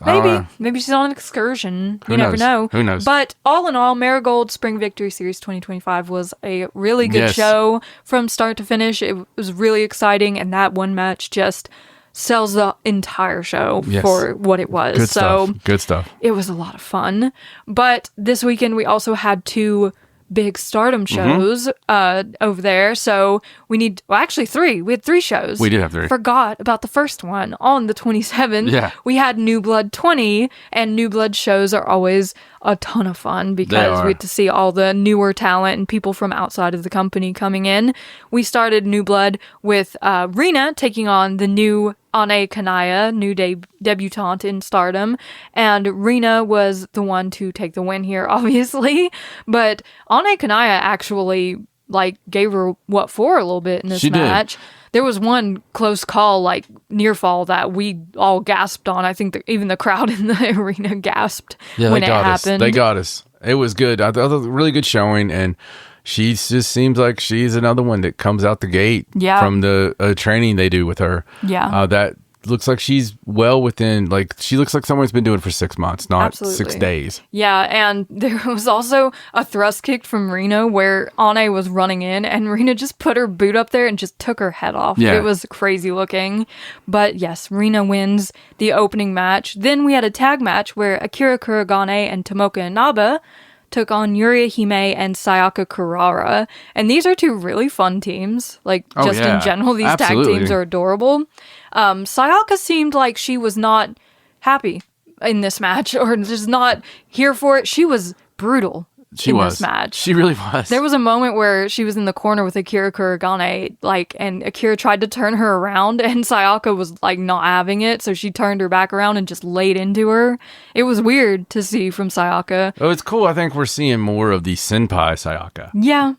Maybe she's on an excursion. You knows? Never know. Who knows? But all in all, Marigold Spring Victory Series 2025 was a really good show from start to finish. It was really exciting, and that one match just sells the entire show for what it was. Good stuff. It was a lot of fun. But this weekend we also had 2 big Stardom shows over there. So actually 3. We had 3 shows. We did have 3. Forgot about the first one on the 27th. Yeah. We had New Blood 20, and New Blood shows are always a ton of fun because we get to see all the newer talent and people from outside of the company coming in. We started New Blood with Rina taking on the new Ane Kanaya, new debutante in Stardom, and Rina was the one to take the win here, obviously. But Ane Kanaya actually gave her what for a little bit in this match. Did. There was one close call, near fall, that we all gasped on. I think even the crowd in the arena gasped when it happened. They got us. It was good. I thought it was a really good showing, and she just seems like she's another one that comes out the gate from the training they do with her. Yeah. That looks like she's well within, she looks like someone's been doing it for 6 months, not 6 days. Yeah, and there was also a thrust kick from Rena where Ane was running in, and Rena just put her boot up there and just took her head off. Yeah. It was crazy looking. But yes, Rena wins the opening match. Then we had a tag match where Akira Kuragane and Tomoka Inaba took on Yuria Hime and Sayaka Kurara. And these are 2 really fun teams. In general, these tag teams are adorable. Sayaka seemed like she was not happy in this match, or just not here for it. She was brutal this match. She really was. There was a moment where she was in the corner with Akira Kuragane, and Akira tried to turn her around, and Sayaka was not having it, so she turned her back around and just laid into her. It was weird to see from Sayaka. Oh, it's cool. I think we're seeing more of the senpai Sayaka. Yeah.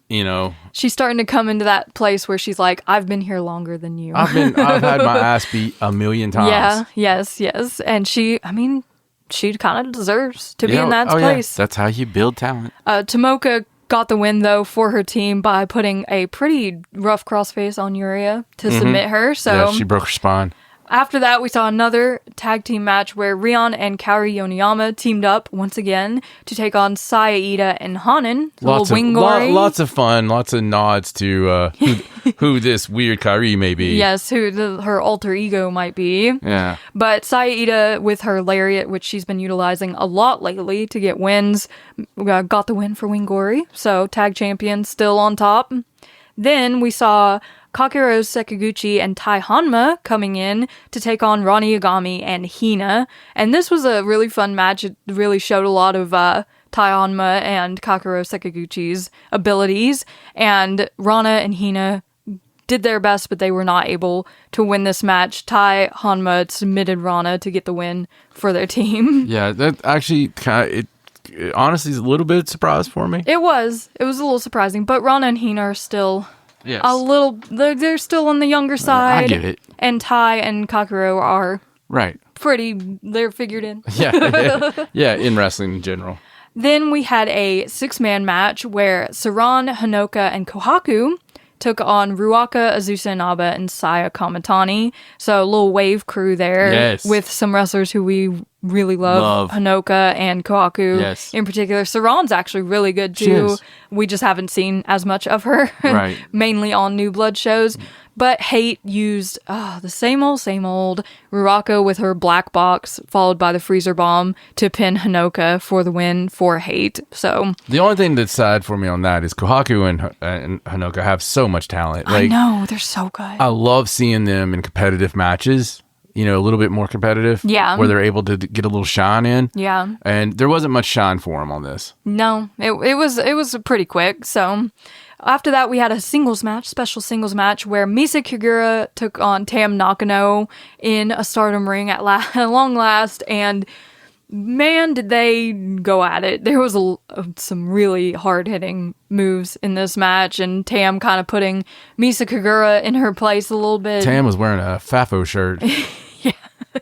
She's starting to come into that place where she's like, I've been here longer than you. I've had my ass beat a million times. Yeah, yes. And she kind of deserves to be in that place. Yeah. That's how you build talent. Tomoka got the win, though, for her team by putting a pretty rough crossface on Yuria to submit her. So yeah, she broke her spine. After that, we saw another tag team match where Rion and Kaori Yoneyama teamed up once again to take on Saya Ida and Hanan. Lots of fun, lots of nods to who this weird Kaori may be. Yes, who her alter ego might be. Yeah. But Saya Ida, with her lariat, which she's been utilizing a lot lately to get wins, got the win for Wingori. So tag champion still on top. Then we saw Kakeru Sekiguchi and Tai Hanma coming in to take on Ronnie Yagami and Hina. And this was a really fun match. It really showed a lot of Tai Hanma and Kakeru Sekiguchi's abilities. And Rana and Hina did their best, but they were not able to win this match. Tai Hanma submitted Rana to get the win for their team. Yeah, that actually it honestly is a little bit of a surprise for me. It was a little surprising, but Rana and Hina are still... Yes. They're still on the younger side. I get it. And Tai and Kakeru are right. They're figured in. Yeah, in wrestling in general. Then we had a 6-man match where Saran, Hanoka, and Kohaku took on Ruaka, Azusa Inaba, and Saya Kamatani. So a little wave crew there. Yes. With some wrestlers who we really love. Hanoka and Kohaku. Yes. In particular. Saran's actually really good too. We just haven't seen as much of her. Right. Mainly on New Blood shows. But Hate used the same old Ruaka with her black box, followed by the freezer bomb to pin Hanoka for the win for Hate. So the only thing that's sad for me on that is Kohaku and Hanoka have so much talent. I know, they're so good. I love seeing them in competitive matches. A little bit more competitive. Yeah. Where they're able to get a little shine in. Yeah. And there wasn't much shine for them on this. No, it was pretty quick. So after that, we had a special singles match, where Misa Kagura took on Tam Nakano in a Stardom ring at long last, and man, did they go at it. There was some really hard-hitting moves in this match, and Tam kind of putting Misa Kagura in her place a little bit. Tam was wearing a Fafo shirt. Yeah,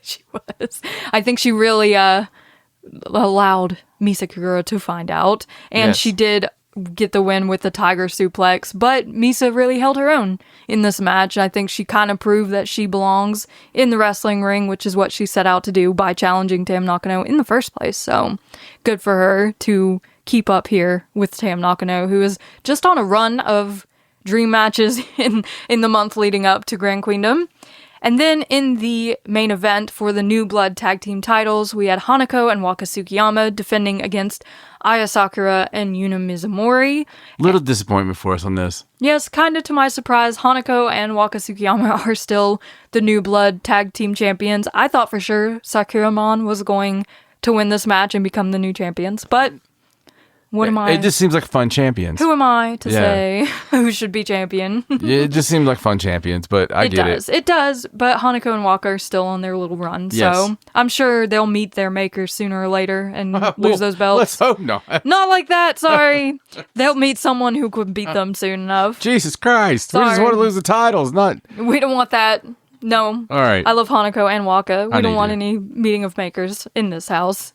she was. I think she really allowed Misa Kagura to find out, and she did get the win with the tiger suplex, but Misa really held her own in this match. I think she kind of proved that she belongs in the wrestling ring, which is what she set out to do by challenging Tam Nakano in the first place. So good for her to keep up here with Tam Nakano, who is just on a run of dream matches in the month leading up to Grand Queendom. And then in the main event for the New Blood Tag Team titles, we had Hanako and Waka Tsukiyama defending against Aya Sakura and Yuna Mizumori. Little disappointment for us on this. Yes, kind of to my surprise, Hanako and Waka Tsukiyama are still the New Blood Tag Team champions. I thought for sure Sakura-mon was going to win this match and become the new champions, but... What am I? It just seems like fun champions. Who am I to say who should be champion? It just seems like fun champions, but I get it. It does, but Hanako and Waka are still on their little run, so I'm sure they'll meet their makers sooner or later and lose those belts. Let's hope not. Not like that, sorry. They'll meet someone who could beat them soon enough. Jesus Christ. Sorry. We just want to lose the titles, not... We don't want that. No. All right. I love Hanako and Waka. We don't want any meeting of makers in this house.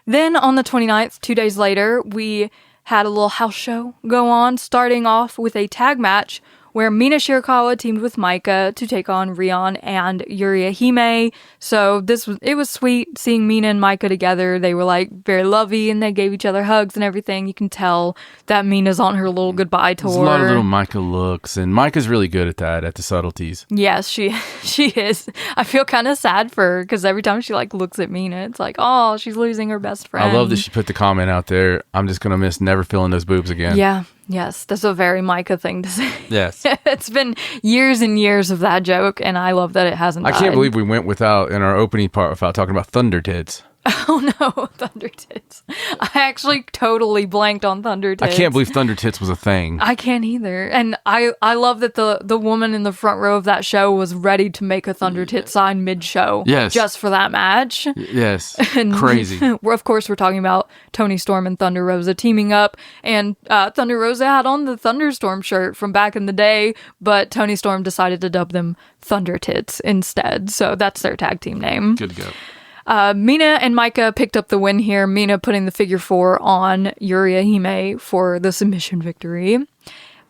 Then on the 29th, 2 days later, we had a little house show go on, starting off with a tag match where Mina Shirakawa teamed with Maika to take on Rion and Yuria Hime. So it was sweet seeing Mina and Maika together. They were very lovey and they gave each other hugs and everything. You can tell that Mina's on her little goodbye tour. There's a lot of little Maika looks, and Maika's really good at that, at the subtleties. Yes, she is. I feel kind of sad for her because every time she looks at Mina, it's oh, she's losing her best friend. I love that she put the comment out there, I'm just going to miss never feeling those boobs again. Yeah. Yes, that's a very Maika thing to say. Yes. It's been years and years of that joke, and I love that it hasn't died. I can't believe we went in our opening part without talking about Thunder Tits. Oh no, Thunder Tits. I actually totally blanked on Thunder Tits. I can't believe Thunder Tits was a thing. I can't either. And I love that the woman in the front row of that show was ready to make a Thunder Tits sign mid-show. Yes. Just for that match. Yes. And Crazy. Of course, we're talking about Toni Storm and Thunder Rosa teaming up. And Thunder Rosa had on the Thunderstorm shirt from back in the day, but Toni Storm decided to dub them Thunder Tits instead. So that's their tag team name. Good to go. Mina and Maika picked up the win here. Mina putting the figure 4 on Yuria Hime for the submission victory.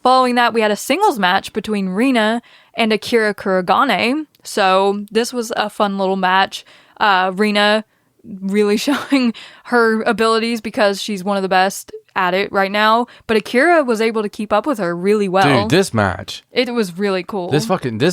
Following that, we had a singles match between Rina and Akira Kuragane. So this was a fun little match. Rina really showing her abilities because she's one of the best at it right now. But Akira was able to keep up with her really well. Dude, this match. It was really cool. This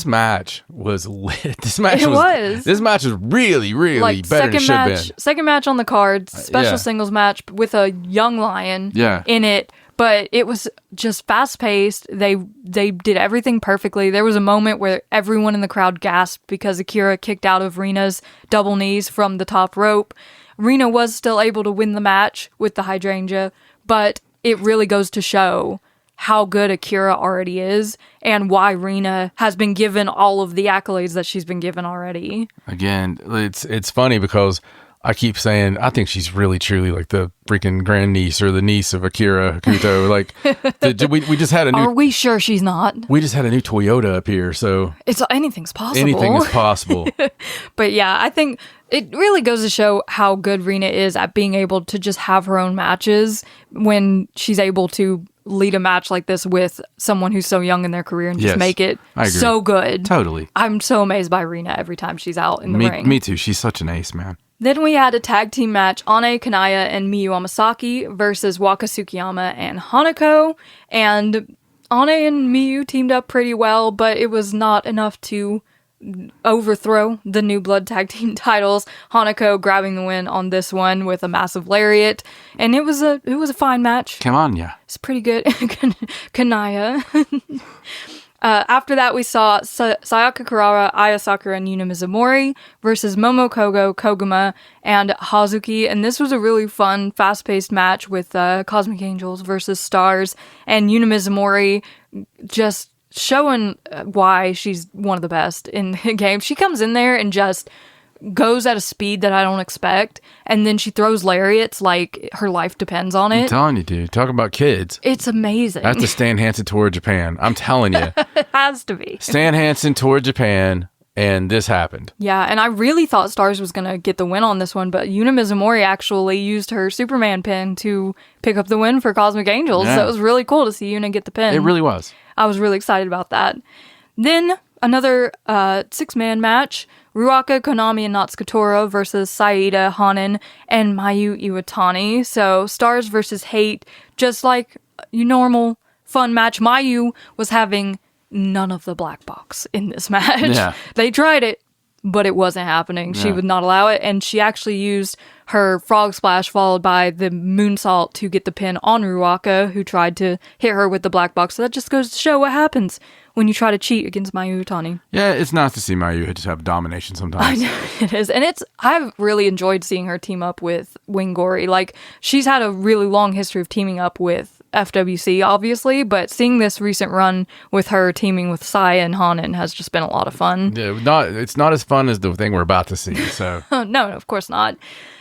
match was lit. This match was really, really like, better than it should have been. Second match on the card, special singles match with a young lion in it. But it was just fast-paced. They did everything perfectly. There was a moment where everyone in the crowd gasped because Akira kicked out of Rina's double knees from the top rope. Rina was still able to win the match with the hydrangea, but it really goes to show how good Akira already is and why Rina has been given all of the accolades that she's been given already. Again, it's funny because I keep saying I think she's really truly like the freaking grandniece or the niece of Akira Hakuto. Like we just had a new. Are we sure she's not? We just had a new Toyota up here, so anything's possible. Anything is possible. But yeah, I think it really goes to show how good Rina is at being able to just have her own matches when she's able to lead a match like this with someone who's so young in their career and just make it so good. Totally. I'm so amazed by Rina every time she's out in the ring. Me too. She's such an ace, man. Then we had a tag team match, Ane Kanaya and Miyu Amasaki versus Waka Tsukiyama and Hanako. And Ane and Miyu teamed up pretty well, but it was not enough to overthrow the New Blood tag team titles. Hanako grabbing the win on this one with a massive lariat. And it was a fine match. Come on, yeah. It's pretty good. Kanaya. After that, we saw Sayaka Kurara, Aya Sakura, and Yuna Mizumori versus Momo Kogo, Koguma, and Hazuki. And this was a really fun, fast-paced match with Cosmic Angels versus Stars. And Yuna Mizumori just showing why she's one of the best in the game. She comes in there and just goes at a speed that I don't expect, and then she throws lariats like her life depends on it. I'm telling you, dude. Talk about kids. It's amazing. That's the Stan Hansen tour of Japan. I'm telling you. It has to be. Stan Hansen toured Japan, and this happened. Yeah, and I really thought Stars was going to get the win on this one, but Yuna Mizumori actually used her Superman pin to pick up the win for Cosmic Angels. Yeah. So it was really cool to see Yuna get the pin. It really was. I was really excited about that. Then another 6-man match. Ruaka, Konami, and Natsukatora versus Saida, Hanan, and Mayu Iwatani. So, Stars versus Hate, just like your normal fun match. Mayu was having none of the black box in this match. Yeah. They tried it, but it wasn't happening. She would not allow it, and she actually used her frog splash followed by the moonsault to get the pin on Ruaka, who tried to hit her with the black box. So that just goes to show what happens when you try to cheat against Mayu Iwatani. Yeah, it's nice to see Mayu just have domination sometimes. It is. And I've really enjoyed seeing her team up with Wingori. Like, she's had a really long history of teaming up with FWC, obviously, but seeing this recent run with her teaming with Saya and Hanan has just been a lot of fun. Yeah, it's not as fun as the thing we're about to see, so. No, of course not.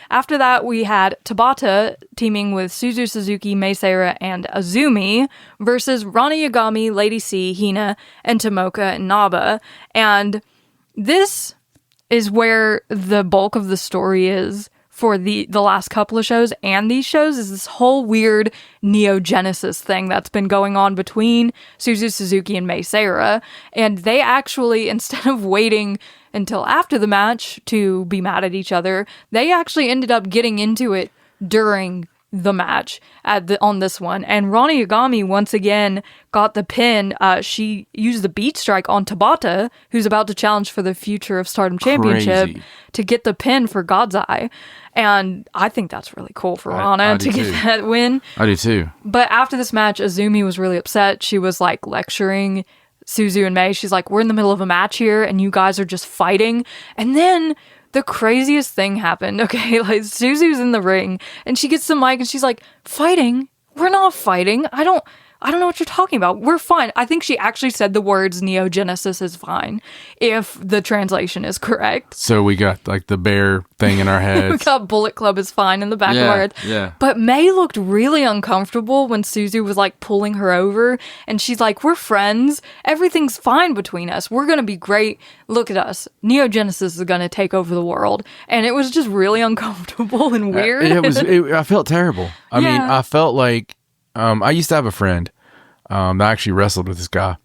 After that, we had Tabata teaming with Suzu Suzuki, Mei Seira, and Azumi versus Rani Yagami, Lady C, Hina, and Tomoka and Naba. And this is where the bulk of the story is for the last couple of shows and these shows, is this whole weird Neo-Genesis thing that's been going on between Suzu Suzuki and Mei Seira. And they actually, instead of waiting until after the match to be mad at each other, they actually ended up getting into it during the match on this one. And Rani Yagami once again got the pin. She used the beat strike on Tabata, who's about to challenge for the Future of Stardom Championship, to get the pin for God's Eye. And I think that's really cool for Rana to get that win. I do too. But after this match, Azumi was really upset. She was like lecturing Suzu and Mei. She's like, we're in the middle of a match here and you guys are just fighting. And then the craziest thing happened. Okay, like Susie was in the ring and she gets the mic and she's like, fighting? We're not fighting. I don't know what you're talking about. We're fine. I think she actually said the words Neogenesis is fine, if the translation is correct. So we got like the bear thing in our heads. We got Bullet Club is fine in the back of our head. Yeah. But May looked really uncomfortable when Susie was like pulling her over and she's like, we're friends. Everything's fine between us. We're going to be great. Look at us. Neogenesis is going to take over the world. And it was just really uncomfortable and weird. I felt terrible. I mean, I felt like, I used to have a friend that actually wrestled with this guy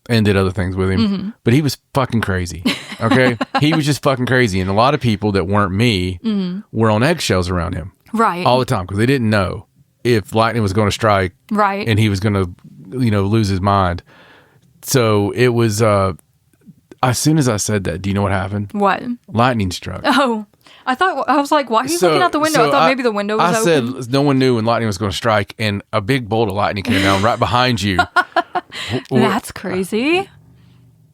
and did other things with him, but he was fucking crazy. Okay, he was just fucking crazy, and a lot of people that weren't me were on eggshells around him, right, all the time because they didn't know if lightning was going to strike, right, and he was going to, lose his mind. So it was. As soon as I said that, do you know what happened? What? Lightning struck. Oh. I was like, why are you looking out the window? I thought maybe the window was open. I said no one knew when lightning was going to strike, and a big bolt of lightning came down right behind you. That's crazy.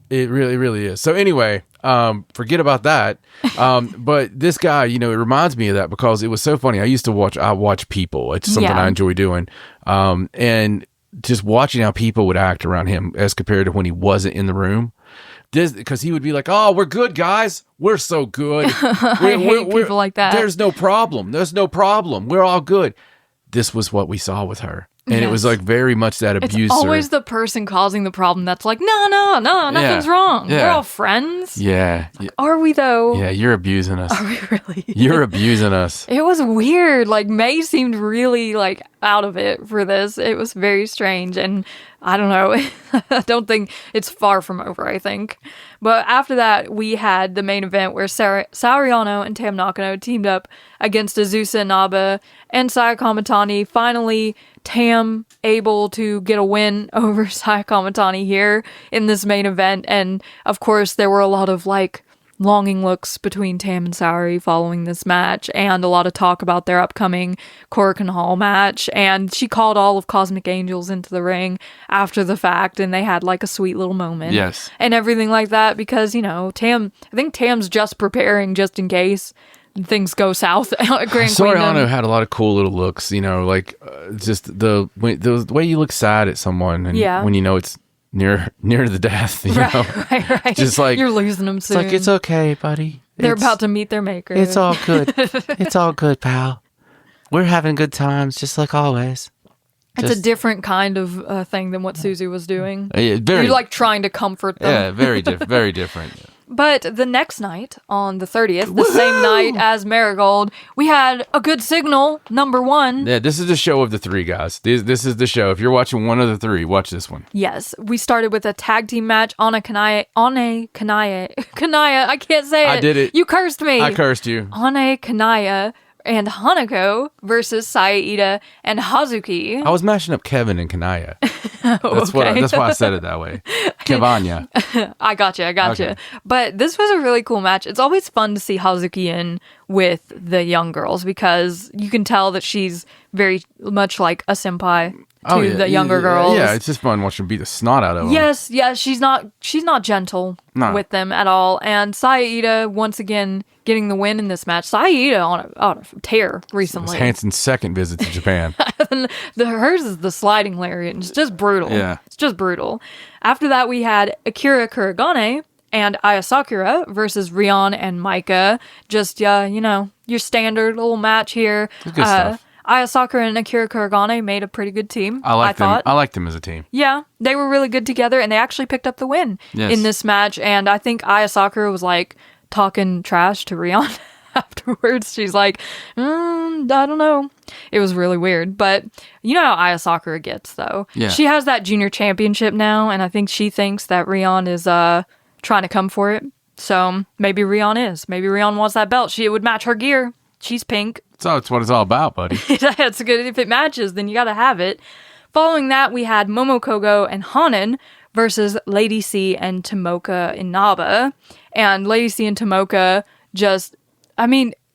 It really, really is. So anyway, forget about that. But this guy, it reminds me of that because it was so funny. I watch people. It's something I enjoy doing. And just watching how people would act around him as compared to when he wasn't in the room. Because he would be like, "Oh, we're good, guys. We're so good. I hate people like that. There's no problem. There's no problem. We're all good." This was what we saw with her. And it was like very much that abuser. It's always the person causing the problem that's like, no, nothing's wrong. Yeah. We're all friends. Yeah. Like, are we though? Yeah, you're abusing us. Are we really? You're abusing us. It was weird. Like May seemed really like out of it for this. It was very strange. And I don't know. I don't think it's far from over, I think. But after that, we had the main event where Saoriano and Tam Nakano teamed up against Azusa Inaba and Saya Kamitani. Finally, Tam able to get a win over Saya Kamitani here in this main event. And of course, there were a lot of like longing looks between Tam and Saori following this match, and a lot of talk about their upcoming Korakuen Hall match. And she called all of Cosmic Angels into the ring after the fact, and they had like a sweet little moment. Yes. And everything like that because, I think Tam's just preparing just in case things go south at Grand Saoriano Queendom. had a lot of cool little looks, just the way you look sad at someone and when it's near the death, Right. Just like you're losing them soon. It's like, it's okay, buddy. They're about to meet their maker. It's all good. It's all good, pal. We're having good times, just like always. It's a different kind of thing than what Susie was doing. You're like trying to comfort them. Yeah, very different. But the next night, on the 30th, the same night as Marigold, we had a good signal, number 1. Yeah, this is the show of the 3 guys. This is the show. If you're watching one of the 3, watch this one. Yes, we started with a tag team match. Kanaya, I can't say it. I did it. You cursed me. I cursed you. Kanaya and Hanako versus Saida and Hazuki. I was mashing up Kevin and Kanaya. That's why I said it that way. Kevanya. I gotcha. Okay. But this was a really cool match. It's always fun to see Hazuki in with the young girls because you can tell that she's very much like a senpai to the younger girls. Yeah, it's just fun watching her beat the snot out of them. Yes, she's not gentle with them at all. And Saida once again getting the win in this match. Saida on a tear recently. It was Hanson's second visit to Japan. Hers is the sliding lariat, and it's just brutal. Yeah. It's just brutal. After that, we had Akira Kuragane and Aya Sakura versus Rion and Maika. Just, your standard little match here. Good stuff. Aya Sakura and Akira Kuragane made a pretty good team. I liked them as a team. Yeah, they were really good together, and they actually picked up the win in this match. And I think Aya Sakura was like talking trash to Rion afterwards. She's like, I don't know. It was really weird. But you know how Aya Sakura gets, though. Yeah. She has that junior championship now, and I think she thinks that Rion is trying to come for it. So maybe Rion is. Maybe Rion wants that belt. It would match her gear. She's pink. So it's what it's all about, buddy. That's good. If it matches, then you got to have it. Following that, we had Momokogo and Hanan versus Lady C and Tomoka Inaba. And Lady C and Tomoka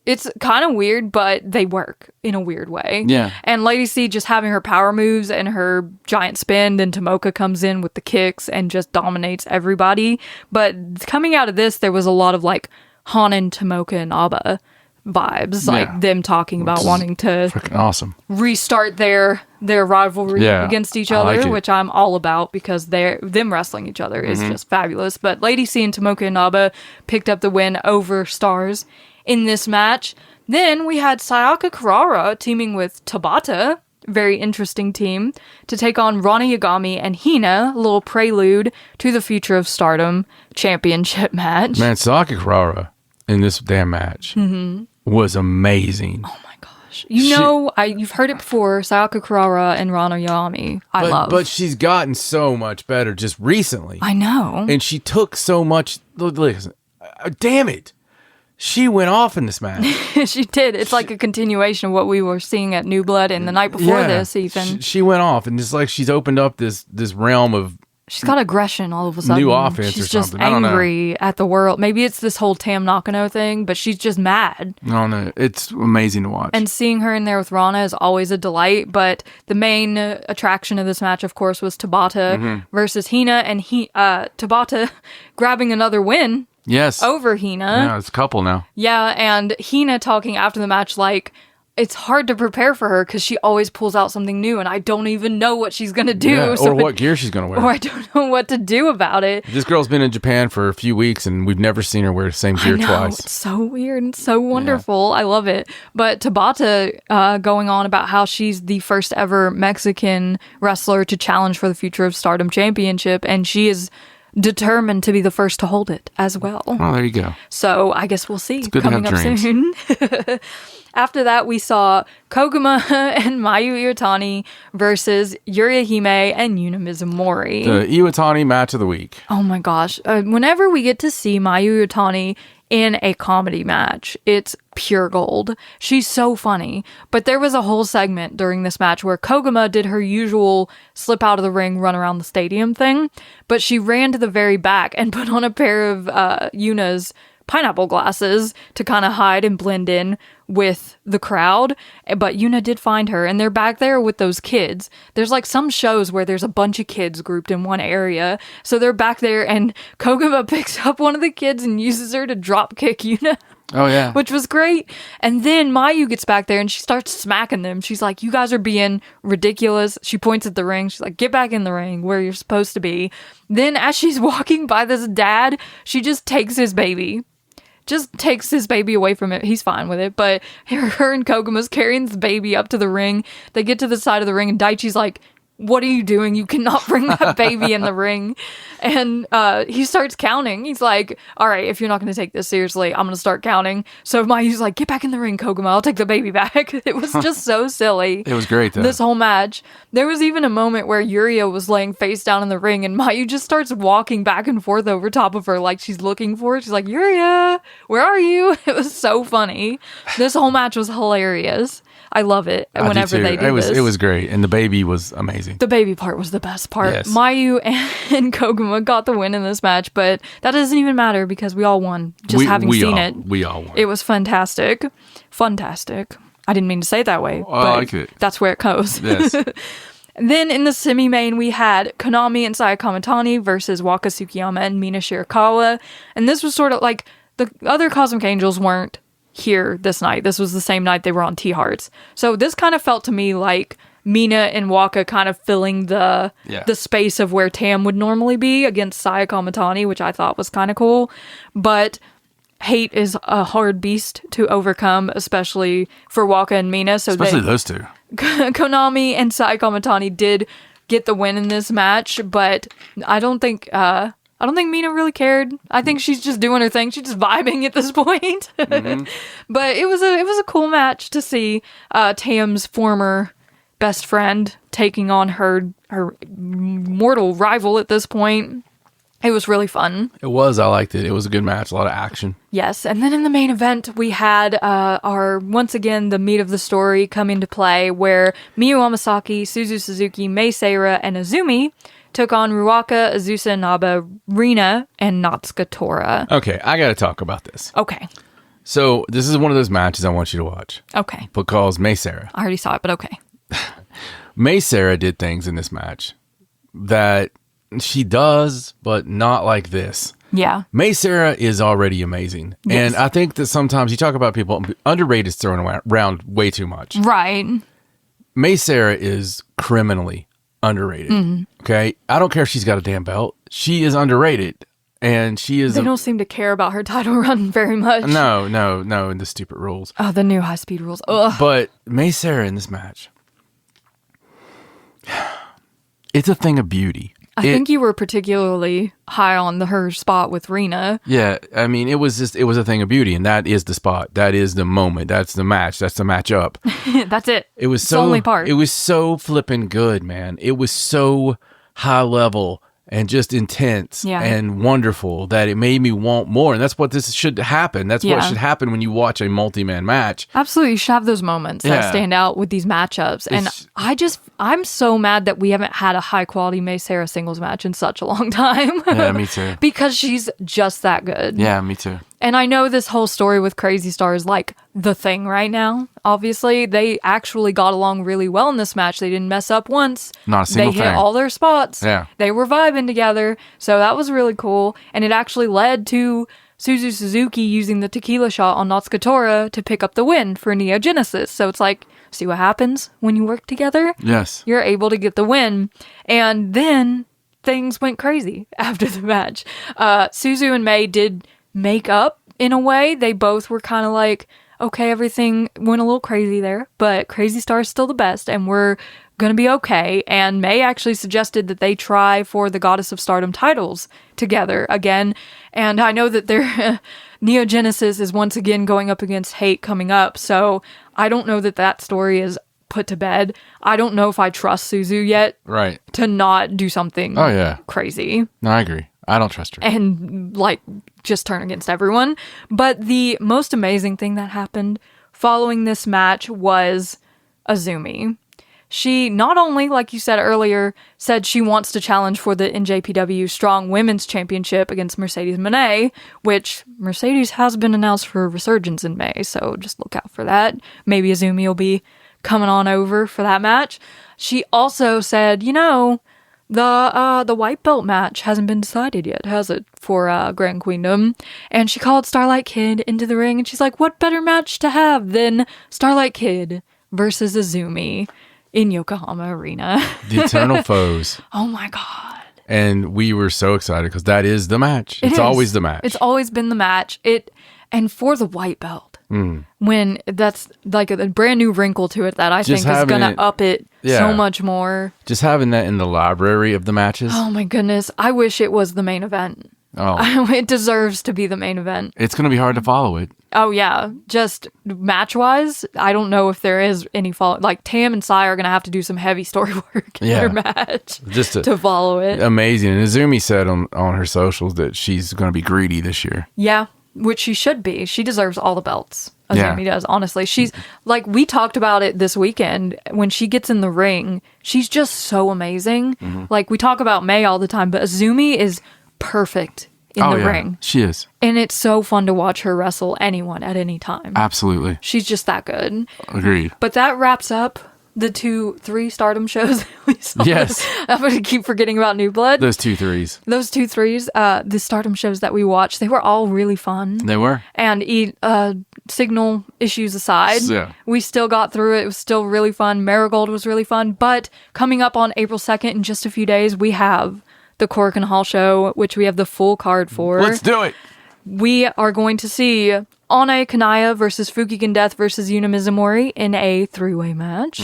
it's kind of weird, but they work in a weird way. Yeah. And Lady C just having her power moves and her giant spin, then Tomoka comes in with the kicks and just dominates everybody. But coming out of this, there was a lot of like Hanan, Tomoka, and Aba vibes, like them talking about wanting to freaking awesome restart their rivalry against each other, which I'm all about because them wrestling each other is just fabulous. But Lady C and Tomoka and Aba picked up the win over Stars in this match. Then we had Sayaka Kurara teaming with Tabata, very interesting team, to take on Rana Yagami and Hina, a little prelude to the Future of Stardom championship match. Man, Sayaka Kurara in this damn match was amazing. Oh my gosh. You've heard it before, Sayaka Kurara and Rana Yagami. I love. But she's gotten so much better just recently. I know. And she took so much... Listen, damn it. She went off in this match. She did. It's like a continuation of what we were seeing at New Blood and the night before this, even. She went off, and it's like she's opened up this realm of... She's got aggression all of a sudden. New offense she's or something. She's just angry at the world. Maybe it's this whole Tam Nakano thing, but she's just mad. No, it's amazing to watch. And seeing her in there with Rana is always a delight, but the main attraction of this match, of course, was Tabata versus Hina, and Tabata grabbing another win. Yes. Over Hina. Yeah, it's a couple now. Yeah, and Hina talking after the match like, it's hard to prepare for her because she always pulls out something new and I don't even know what she's going to do. Yeah, or what gear she's going to wear. Or I don't know what to do about it. This girl's been in Japan for a few weeks and we've never seen her wear the same gear twice. It's so weird and so wonderful. Yeah. I love it. But Tabata going on about how she's the first ever Mexican wrestler to challenge for the Future of Stardom Championship, and she is determined to be the first to hold it as well. Oh, there you go. So I guess we'll see. It's good coming to have up dreams. Soon. After that, we saw Koguma and Mayu Iwatani versus Yuria Hime and Yuna Mizumori. The Iwatani match of the week. Oh my gosh. Whenever we get to see Mayu Iwatani in a comedy match, it's pure gold. She's so funny. But there was a whole segment during this match where Koguma did her usual slip out of the ring, run around the stadium thing, but she ran to the very back and put on a pair of Yuna's pineapple glasses to kind of hide and blend in with the crowd. But Yuna did find her, and they're back there with those kids. There's like some shows where there's a bunch of kids grouped in one area, so they're back there, and Koguma picks up one of the kids and uses her to drop kick Yuna. Oh, yeah. Which was great. And then Mayu gets back there and she starts smacking them. She's like, you guys are being ridiculous. She points at the ring. She's like, get back in the ring where you're supposed to be. Then as she's walking by this dad, she just takes his baby. Just takes his baby away from it. He's fine with it. But her and Koguma's carrying the baby up to the ring. They get to the side of the ring and Daichi's like, what are you doing? You cannot bring that baby in the ring. And he starts counting. He's like, all right, if you're not going to take this seriously, I'm going to start counting. So Mayu's like, get back in the ring, Koguma. I'll take the baby back. It was just so silly. It was great, though. This whole match. There was even a moment where Yuria was laying face down in the ring and Mayu just starts walking back and forth over top of her like she's looking for her. She's like, Yuria, where are you? It was so funny. This whole match was hilarious. I love it whenever they do this. It was great, and the baby was amazing. The baby part was the best part. Yes. Mayu and Koguma got the win in this match, but that doesn't even matter because we all won. Just having seen it. We all won. It was fantastic. Funtastic. I didn't mean to say it that way, but I like it. That's where it goes. Yes. Then in the semi-main, we had Konami and Sayaka Mitani versus Waka Tsukiyama and Mina Shirakawa. And this was sort of like the other Cosmic Angels weren't here this night. This was the same night they were on T-Hearts. So this kind of felt to me like Mina and Waka kind of filling the space of where Tam would normally be against Sayaka Mitani, which I thought was kind of cool. But hate is a hard beast to overcome, especially for Waka and Mina. So especially those two. Konami and Sayaka Mitani did get the win in this match, but I don't think Mina really cared. I think she's just doing her thing. She's just vibing at this point. Mm-hmm. But it was a cool match to see Tam's former best friend taking on her mortal rival at this point. It was really fun. It was. I liked it. It was a good match. A lot of action. Yes. And then in the main event, we had once again, the meat of the story come into play where Miyu Amasaki, Suzu Suzuki, Mei Seira, and Azumi took on Ruaka, Azusa Inaba, Rina, and Natsuka Tora. Okay, I got to talk about this. Okay. So this is one of those matches I want you to watch. Okay. Because Mei Seira. I already saw it, but okay. Mei Seira did things in this match that she does, but not like this. Yeah. May Sarah is already amazing. Yes. And I think that sometimes you talk about people, underrated is thrown around way too much. Right. May Sarah is criminally underrated. Mm-hmm. Okay? I don't care if she's got a damn belt. She is underrated. And she is... They don't seem to care about her title run very much. No, and the stupid rules. Oh, the new high-speed rules. Ugh. But May Sarah in this match, it's a thing of beauty. I think you were particularly high on her spot with Rena. Yeah, I mean, it was a thing of beauty, and that is the spot. That is the moment. That's the match. That's the matchup. That's it. It was It's the only part. It was so flipping good, man. It was so high level and just intense and wonderful that it made me want more. And that's what this should happen. That's what should happen when you watch a multi-man match. Absolutely. You should have those moments that stand out with these matchups. And I'm so mad that we haven't had a high quality May Sarah singles match in such a long time. Yeah, me too. Because she's just that good. Yeah, me too. And I know this whole story with Crazy Star is like the thing right now. Obviously, they actually got along really well in this match. They didn't mess up once. Not a single thing. They hit all their spots. Yeah. They were vibing together. So that was really cool. And it actually led to Suzu Suzuki using the tequila shot on Natsukatora to pick up the win for Neo Genesis. So it's like, see what happens when you work together? Yes. You're able to get the win. And then things went crazy after the match. Suzu and May did make up in a way. They both were kind of like, okay, everything went a little crazy there, but Crazy Star is still the best and we're gonna be okay. And May actually suggested that they try for the Goddess of Stardom titles together again. And I know that their Neo Genesis is once again going up against Hate coming up, so I don't know that story is put to bed. I don't know if I trust Suzu yet to not do something crazy. No, I agree. I don't trust her. And like just turn against everyone. But the most amazing thing that happened following this match was Azumi. She not only, like you said earlier, said she wants to challenge for the NJPW Strong Women's Championship against Mercedes Moné, which Mercedes has been announced for a resurgence in May, so just look out for that. Maybe Azumi will be coming on over for that match. She also said, the white belt match hasn't been decided yet, has it, for Grand Queendom? And she called Starlight Kid into the ring, and she's like, what better match to have than Starlight Kid versus Azumi in Yokohama Arena? The Eternal Foes. Oh my God. And we were so excited because that is the match. It's always the match. It's always been the match. And for the white belt, when that's like a brand new wrinkle to it that I think is going to up it so much more. Just having that in the library of the matches. Oh my goodness. I wish it was the main event. Oh. It deserves to be the main event. It's going to be hard to follow it. Oh yeah. Just match-wise, I don't know if there is any follow. Like Tam and Sai are going to have to do some heavy story work in their match just to follow it. Amazing. And Azumi said on her socials that she's going to be greedy this year. Yeah. Which she should be. She deserves all the belts. Azumi does, honestly. She's, like, we talked about it this weekend. When she gets in the ring, she's just so amazing. Mm-hmm. Like, we talk about May all the time, but Azumi is perfect in the ring. She is. And it's so fun to watch her wrestle anyone at any time. Absolutely. She's just that good. Agreed. But that wraps up the 3 Stardom shows we saw. Yes. I'm going to keep forgetting about New Blood. Those 2 3s. Those 2 3s, the Stardom shows that we watched, they were all really fun. They were. And signal issues aside, we still got through it. It was still really fun. Marigold was really fun. But coming up on April 2nd in just a few days, we have the Korakuen Hall show, which we have the full card for. Let's do it. We are going to see Ane Kanaya versus Fukigen Death versus Yuna Mizumori in a 3-way match,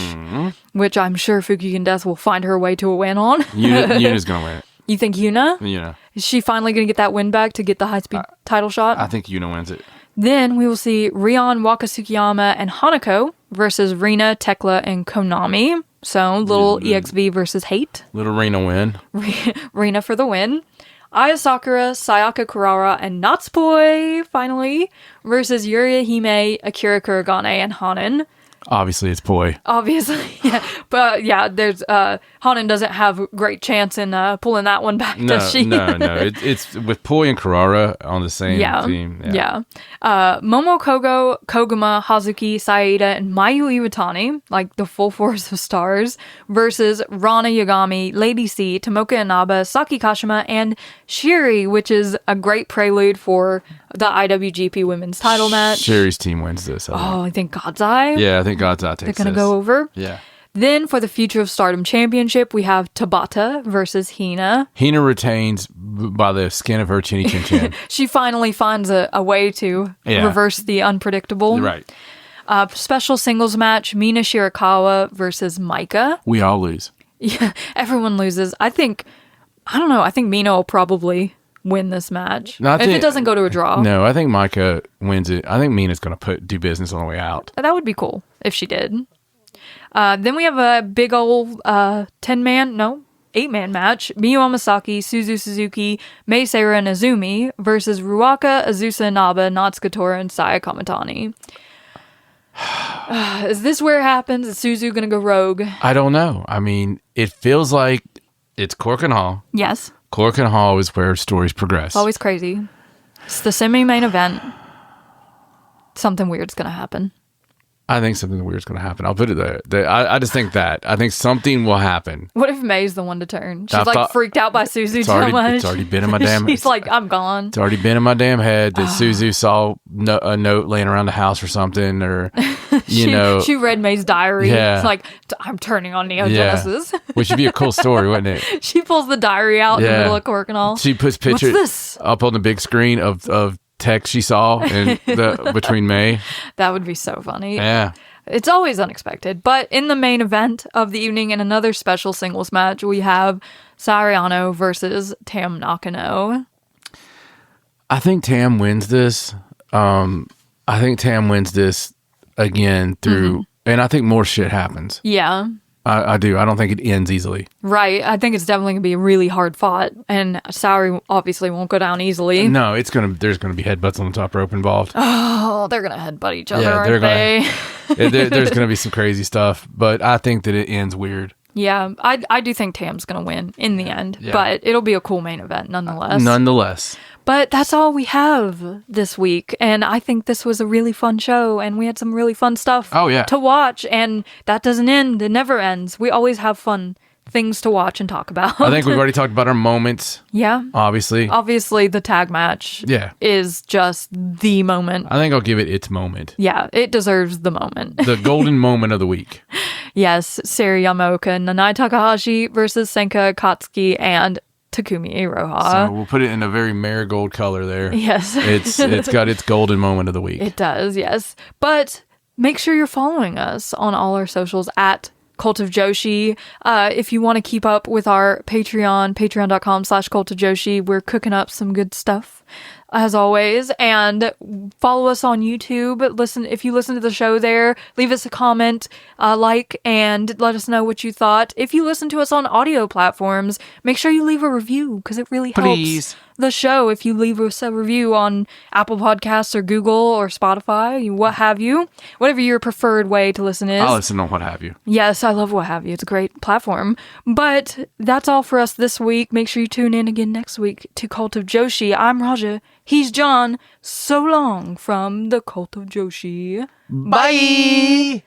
which I'm sure Fukigen Death will find her way to a win on. Yuna's going to win it. You think Yuna? Yuna. Is she finally going to get that win back to get the high-speed title shot? I think Yuna wins it. Then we will see Rion Wakasukiyama and Hanako versus Rina, Tekla, and Konami. So, little EXV versus Hate. Little Rina win. Rina for the win. Aya Sakura, Sayaka Kurara, and Natsupoi, finally, versus Yuria Hime, Akira Kuragane, and Hanan. Obviously, it's Poi. Obviously, yeah. But yeah, there's Hanan doesn't have a great chance in pulling that one back, does she? No. It's with Poi and Carrara on the same team. Yeah. Momo Kogo, Koguma, Hazuki, Saida, and Mayu Iwatani, like the full force of stars, versus Rana Yagami, Lady C, Tomoka Inaba, Saki Kashima, and Shiri, which is a great prelude for the IWGP Women's title match. Shiri's team wins this. I think God's Eye. Yeah, I think God's Eye takes They're going to go over. Yeah. Then for the Future of Stardom Championship, we have Tabata versus Hina. Hina retains by the skin of her chinny chin chin. She finally finds a way to reverse the unpredictable. Right. Special singles match, Mina Shirakawa versus Maika. We all lose. Yeah, everyone loses. I think Mina will probably win this match. No, if it doesn't go to a draw. No, I think Maika wins it. I think Mina's going to do business on the way out. That would be cool if she did. Then we have a big old 8-man match. Miyu Amasaki, Suzu Suzuki, Mei Seira, and Azumi versus Ruaka, Azusa Inaba, Natsuka Tora, and Saya Kamitani. Is this where it happens? Is Suzu going to go rogue? I don't know. I mean, it feels like it's Korakuen Hall. Yes. Korakuen Hall is where stories progress. It's always crazy. It's the semi-main event. Something weird's going to happen. I think something weird's going to happen. I'll put it there. I just think that. I think something will happen. What if May's the one to turn? She's freaked out by Suzu so much. It's already been in my damn head. She's like, I'm gone. It's already been in my damn head that Suzu saw a note laying around the house or something, or, She read May's diary. Yeah. It's like, I'm turning on Neo Genesis. Which would be a cool story, wouldn't it? She pulls the diary out in the middle of Korakuen Hall. She puts pictures up on the big screen of text she saw between May. That would be so funny. Yeah. It's always unexpected. But in the main event of the evening, in another special singles match, we have Sariano versus Tam Nakano. I think Tam wins this. I think Tam wins this again through, and I think more shit happens. Yeah. I do. I don't think it ends easily. Right. I think it's definitely going to be really hard fought, and Saori obviously won't go down easily. No, there's going to be headbutts on the top rope involved. Oh, they're going to headbutt each other, aren't they? There's going to be some crazy stuff, but I think that it ends weird. Yeah, I do think Tam's going to win in the end, but it'll be a cool main event nonetheless. But that's all we have this week, and I think this was a really fun show, and we had some really fun stuff to watch, and that doesn't end. It never ends. We always have fun things to watch and talk about. I think we've already talked about our moments. Yeah. Obviously, the tag match is just the moment. I think I'll give it its moment. Yeah, it deserves the moment. The golden moment of the week. Yes, Seri Yamaoka, Nanai Takahashi versus Senka Akatsuki and Takumi Iroha. So we'll put it in a very marigold color there. Yes. It's got its golden moment of the week. It does, yes. But make sure you're following us on all our socials at Cult of Joshi. If you want to keep up with our patreon.com/Cult of Joshi, we're cooking up some good stuff as always, and follow us on YouTube. If you listen to the show there, leave us a comment, and let us know what you thought. If you listen to us on audio platforms, make sure you leave a review, because it really helps the show if you leave us a review on Apple Podcasts or Google or Spotify, what have you. Whatever your preferred way to listen is. I'll listen on What Have You. Yes, I love What Have You. It's a great platform. But that's all for us this week. Make sure you tune in again next week to Cult of Joshi. I'm Raja. He's John. So long from the Cult of Joshi. Bye!